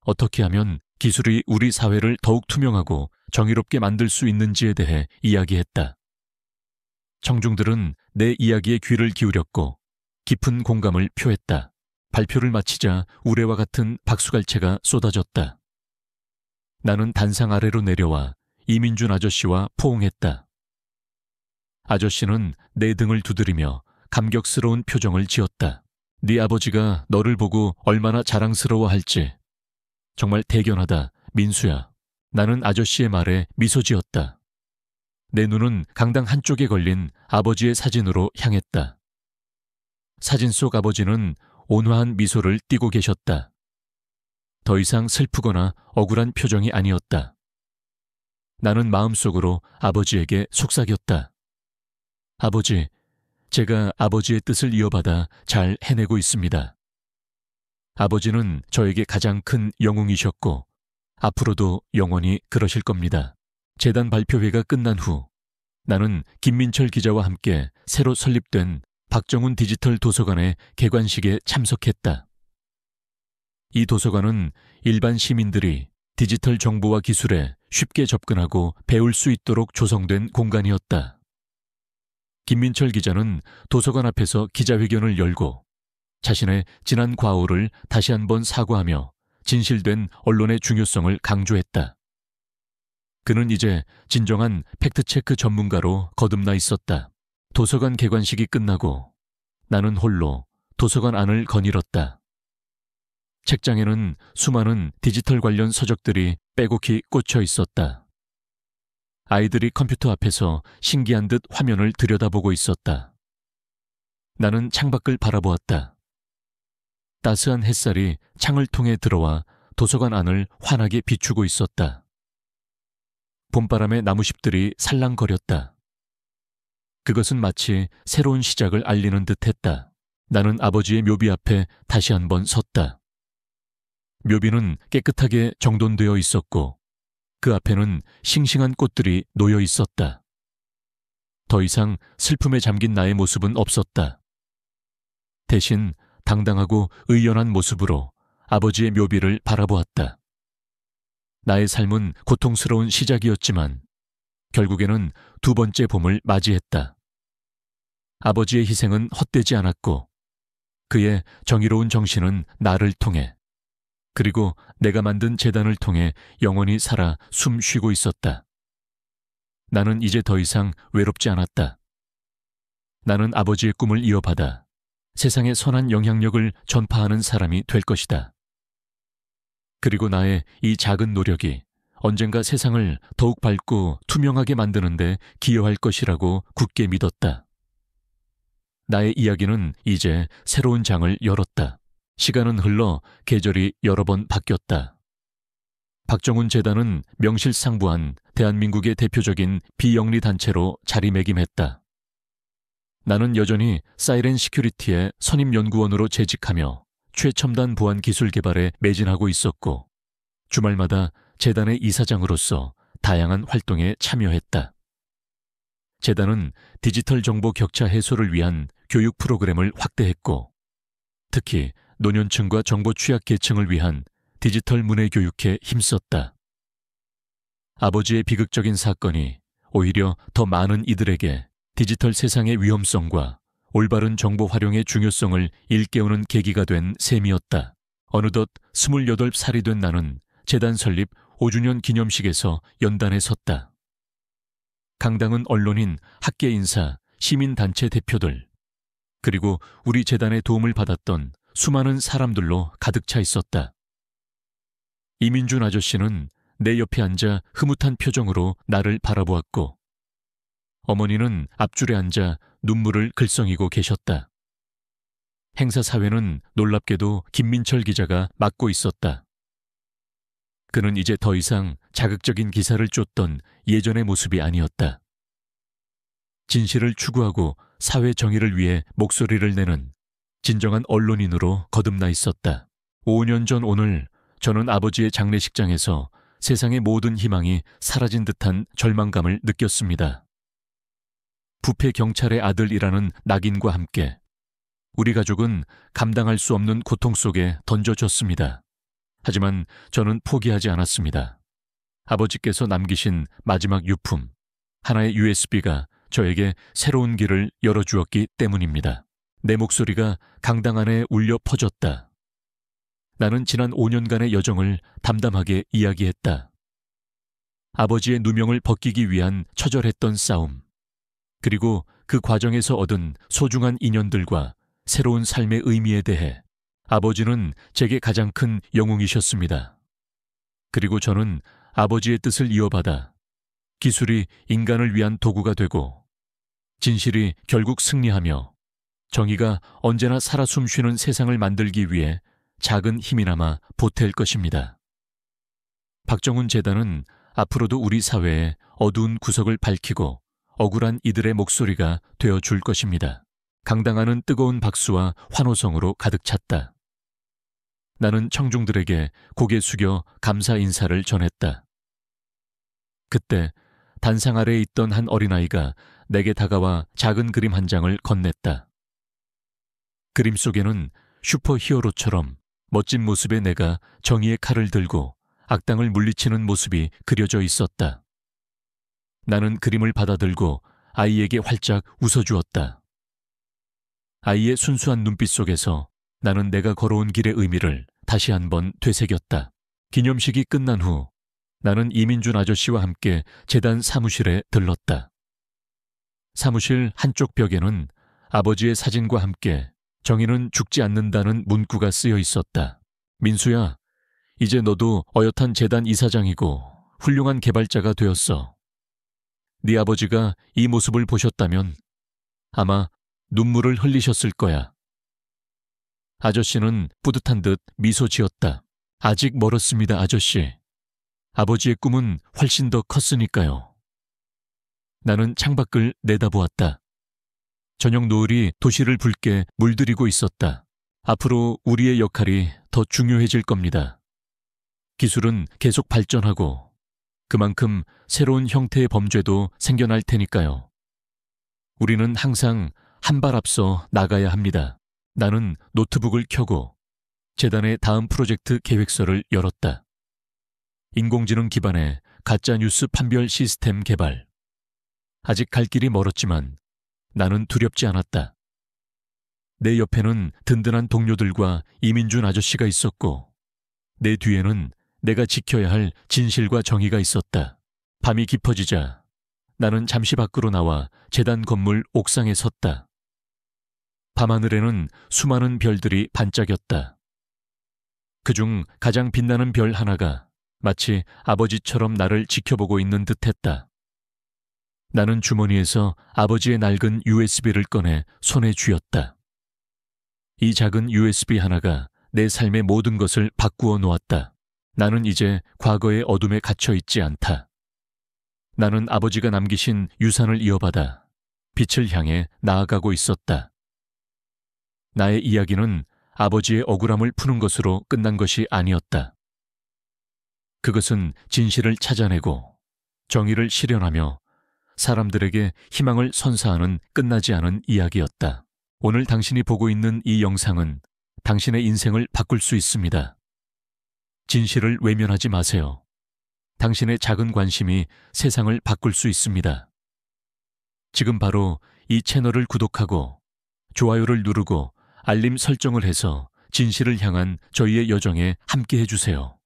어떻게 하면 기술이 우리 사회를 더욱 투명하고 정의롭게 만들 수 있는지에 대해 이야기했다. 청중들은 내 이야기에 귀를 기울였고 깊은 공감을 표했다. 발표를 마치자 우레와 같은 박수갈채가 쏟아졌다. 나는 단상 아래로 내려와 이민준 아저씨와 포옹했다. 아저씨는 내 등을 두드리며 감격스러운 표정을 지었다. 네 아버지가 너를 보고 얼마나 자랑스러워할지. 정말 대견하다, 민수야. 나는 아저씨의 말에 미소 지었다. 내 눈은 강당 한쪽에 걸린 아버지의 사진으로 향했다. 사진 속 아버지는 온화한 미소를 띠고 계셨다. 더 이상 슬프거나 억울한 표정이 아니었다. 나는 마음속으로 아버지에게 속삭였다. 아버지, 제가 아버지의 뜻을 이어받아 잘 해내고 있습니다. 아버지는 저에게 가장 큰 영웅이셨고 앞으로도 영원히 그러실 겁니다. 재단 발표회가 끝난 후 나는 김민철 기자와 함께 새로 설립된 박정훈 디지털 도서관의 개관식에 참석했다. 이 도서관은 일반 시민들이 디지털 정보와 기술에 쉽게 접근하고 배울 수 있도록 조성된 공간이었다. 김민철 기자는 도서관 앞에서 기자회견을 열고 자신의 지난 과오를 다시 한번 사과하며 진실된 언론의 중요성을 강조했다. 그는 이제 진정한 팩트체크 전문가로 거듭나 있었다. 도서관 개관식이 끝나고 나는 홀로 도서관 안을 거닐었다. 책장에는 수많은 디지털 관련 서적들이 빼곡히 꽂혀 있었다. 아이들이 컴퓨터 앞에서 신기한 듯 화면을 들여다보고 있었다. 나는 창밖을 바라보았다. 따스한 햇살이 창을 통해 들어와 도서관 안을 환하게 비추고 있었다. 봄바람에 나무잎들이 살랑거렸다. 그것은 마치 새로운 시작을 알리는 듯했다. 나는 아버지의 묘비 앞에 다시 한번 섰다. 묘비는 깨끗하게 정돈되어 있었고 그 앞에는 싱싱한 꽃들이 놓여 있었다. 더 이상 슬픔에 잠긴 나의 모습은 없었다. 대신 당당하고 의연한 모습으로 아버지의 묘비를 바라보았다. 나의 삶은 고통스러운 시작이었지만 결국에는 두 번째 봄을 맞이했다. 아버지의 희생은 헛되지 않았고 그의 정의로운 정신은 나를 통해 그리고 내가 만든 재단을 통해 영원히 살아 숨 쉬고 있었다. 나는 이제 더 이상 외롭지 않았다. 나는 아버지의 꿈을 이어받아 세상에 선한 영향력을 전파하는 사람이 될 것이다. 그리고 나의 이 작은 노력이 언젠가 세상을 더욱 밝고 투명하게 만드는 데 기여할 것이라고 굳게 믿었다. 나의 이야기는 이제 새로운 장을 열었다. 시간은 흘러 계절이 여러 번 바뀌었다. 박정훈 재단은 명실상부한 대한민국의 대표적인 비영리 단체로 자리매김했다. 나는 여전히 사이렌 시큐리티의 선임연구원으로 재직하며 최첨단 보안 기술 개발에 매진하고 있었고 주말마다 재단의 이사장으로서 다양한 활동에 참여했다. 재단은 디지털 정보 격차 해소를 위한 교육 프로그램을 확대했고 특히 노년층과 정보 취약 계층을 위한 디지털 문해 교육에 힘썼다. 아버지의 비극적인 사건이 오히려 더 많은 이들에게 디지털 세상의 위험성과 올바른 정보 활용의 중요성을 일깨우는 계기가 된 셈이었다. 어느덧 28살이 된 나는 재단 설립 5주년 기념식에서 연단에 섰다. 강당은 언론인, 학계 인사, 시민단체 대표들, 그리고 우리 재단의 도움을 받았던 수많은 사람들로 가득 차 있었다. 이민준 아저씨는 내 옆에 앉아 흐뭇한 표정으로 나를 바라보았고 어머니는 앞줄에 앉아 눈물을 글썽이고 계셨다. 행사 사회는 놀랍게도 김민철 기자가 맡고 있었다. 그는 이제 더 이상 자극적인 기사를 쫓던 예전의 모습이 아니었다. 진실을 추구하고 사회 정의를 위해 목소리를 내는 진정한 언론인으로 거듭나 있었다. 5년 전 오늘 저는 아버지의 장례식장에서 세상의 모든 희망이 사라진 듯한 절망감을 느꼈습니다. 부패 경찰의 아들이라는 낙인과 함께 우리 가족은 감당할 수 없는 고통 속에 던져졌습니다. 하지만 저는 포기하지 않았습니다. 아버지께서 남기신 마지막 유품, 하나의 USB가 저에게 새로운 길을 열어주었기 때문입니다. 내 목소리가 강당 안에 울려 퍼졌다. 나는 지난 5년간의 여정을 담담하게 이야기했다. 아버지의 누명을 벗기기 위한 처절했던 싸움, 그리고 그 과정에서 얻은 소중한 인연들과 새로운 삶의 의미에 대해 아버지는 제게 가장 큰 영웅이셨습니다. 그리고 저는 아버지의 뜻을 이어받아 기술이 인간을 위한 도구가 되고 진실이 결국 승리하며 정의가 언제나 살아 숨쉬는 세상을 만들기 위해 작은 힘이나마 보탤 것입니다. 박정훈 재단은 앞으로도 우리 사회의 어두운 구석을 밝히고 억울한 이들의 목소리가 되어줄 것입니다. 강당하는 뜨거운 박수와 환호성으로 가득 찼다. 나는 청중들에게 고개 숙여 감사 인사를 전했다. 그때 단상 아래에 있던 한 어린아이가 내게 다가와 작은 그림 한 장을 건넸다. 그림 속에는 슈퍼히어로처럼 멋진 모습의 내가 정의의 칼을 들고 악당을 물리치는 모습이 그려져 있었다. 나는 그림을 받아들고 아이에게 활짝 웃어주었다. 아이의 순수한 눈빛 속에서 나는 내가 걸어온 길의 의미를 다시 한번 되새겼다. 기념식이 끝난 후 나는 이민준 아저씨와 함께 재단 사무실에 들렀다. 사무실 한쪽 벽에는 아버지의 사진과 함께 정의는 죽지 않는다는 문구가 쓰여 있었다. 민수야, 이제 너도 어엿한 재단 이사장이고 훌륭한 개발자가 되었어. 네 아버지가 이 모습을 보셨다면 아마 눈물을 흘리셨을 거야. 아저씨는 뿌듯한 듯 미소 지었다. 아직 멀었습니다, 아저씨. 아버지의 꿈은 훨씬 더 컸으니까요. 나는 창밖을 내다보았다. 저녁 노을이 도시를 붉게 물들이고 있었다. 앞으로 우리의 역할이 더 중요해질 겁니다. 기술은 계속 발전하고 그만큼 새로운 형태의 범죄도 생겨날 테니까요. 우리는 항상 한 발 앞서 나가야 합니다. 나는 노트북을 켜고 재단의 다음 프로젝트 계획서를 열었다. 인공지능 기반의 가짜뉴스 판별 시스템 개발. 아직 갈 길이 멀었지만 나는 두렵지 않았다. 내 옆에는 든든한 동료들과 이민준 아저씨가 있었고 내 뒤에는 내가 지켜야 할 진실과 정의가 있었다. 밤이 깊어지자 나는 잠시 밖으로 나와 재단 건물 옥상에 섰다. 밤하늘에는 수많은 별들이 반짝였다. 그중 가장 빛나는 별 하나가 마치 아버지처럼 나를 지켜보고 있는 듯했다. 나는 주머니에서 아버지의 낡은 USB를 꺼내 손에 쥐었다. 이 작은 USB 하나가 내 삶의 모든 것을 바꾸어 놓았다. 나는 이제 과거의 어둠에 갇혀 있지 않다. 나는 아버지가 남기신 유산을 이어받아 빛을 향해 나아가고 있었다. 나의 이야기는 아버지의 억울함을 푸는 것으로 끝난 것이 아니었다. 그것은 진실을 찾아내고 정의를 실현하며 사람들에게 희망을 선사하는 끝나지 않은 이야기였다. 오늘 당신이 보고 있는 이 영상은 당신의 인생을 바꿀 수 있습니다. 진실을 외면하지 마세요. 당신의 작은 관심이 세상을 바꿀 수 있습니다. 지금 바로 이 채널을 구독하고 좋아요를 누르고 알림 설정을 해서 진실을 향한 저희의 여정에 함께 해주세요.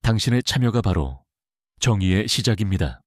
당신의 참여가 바로 정의의 시작입니다.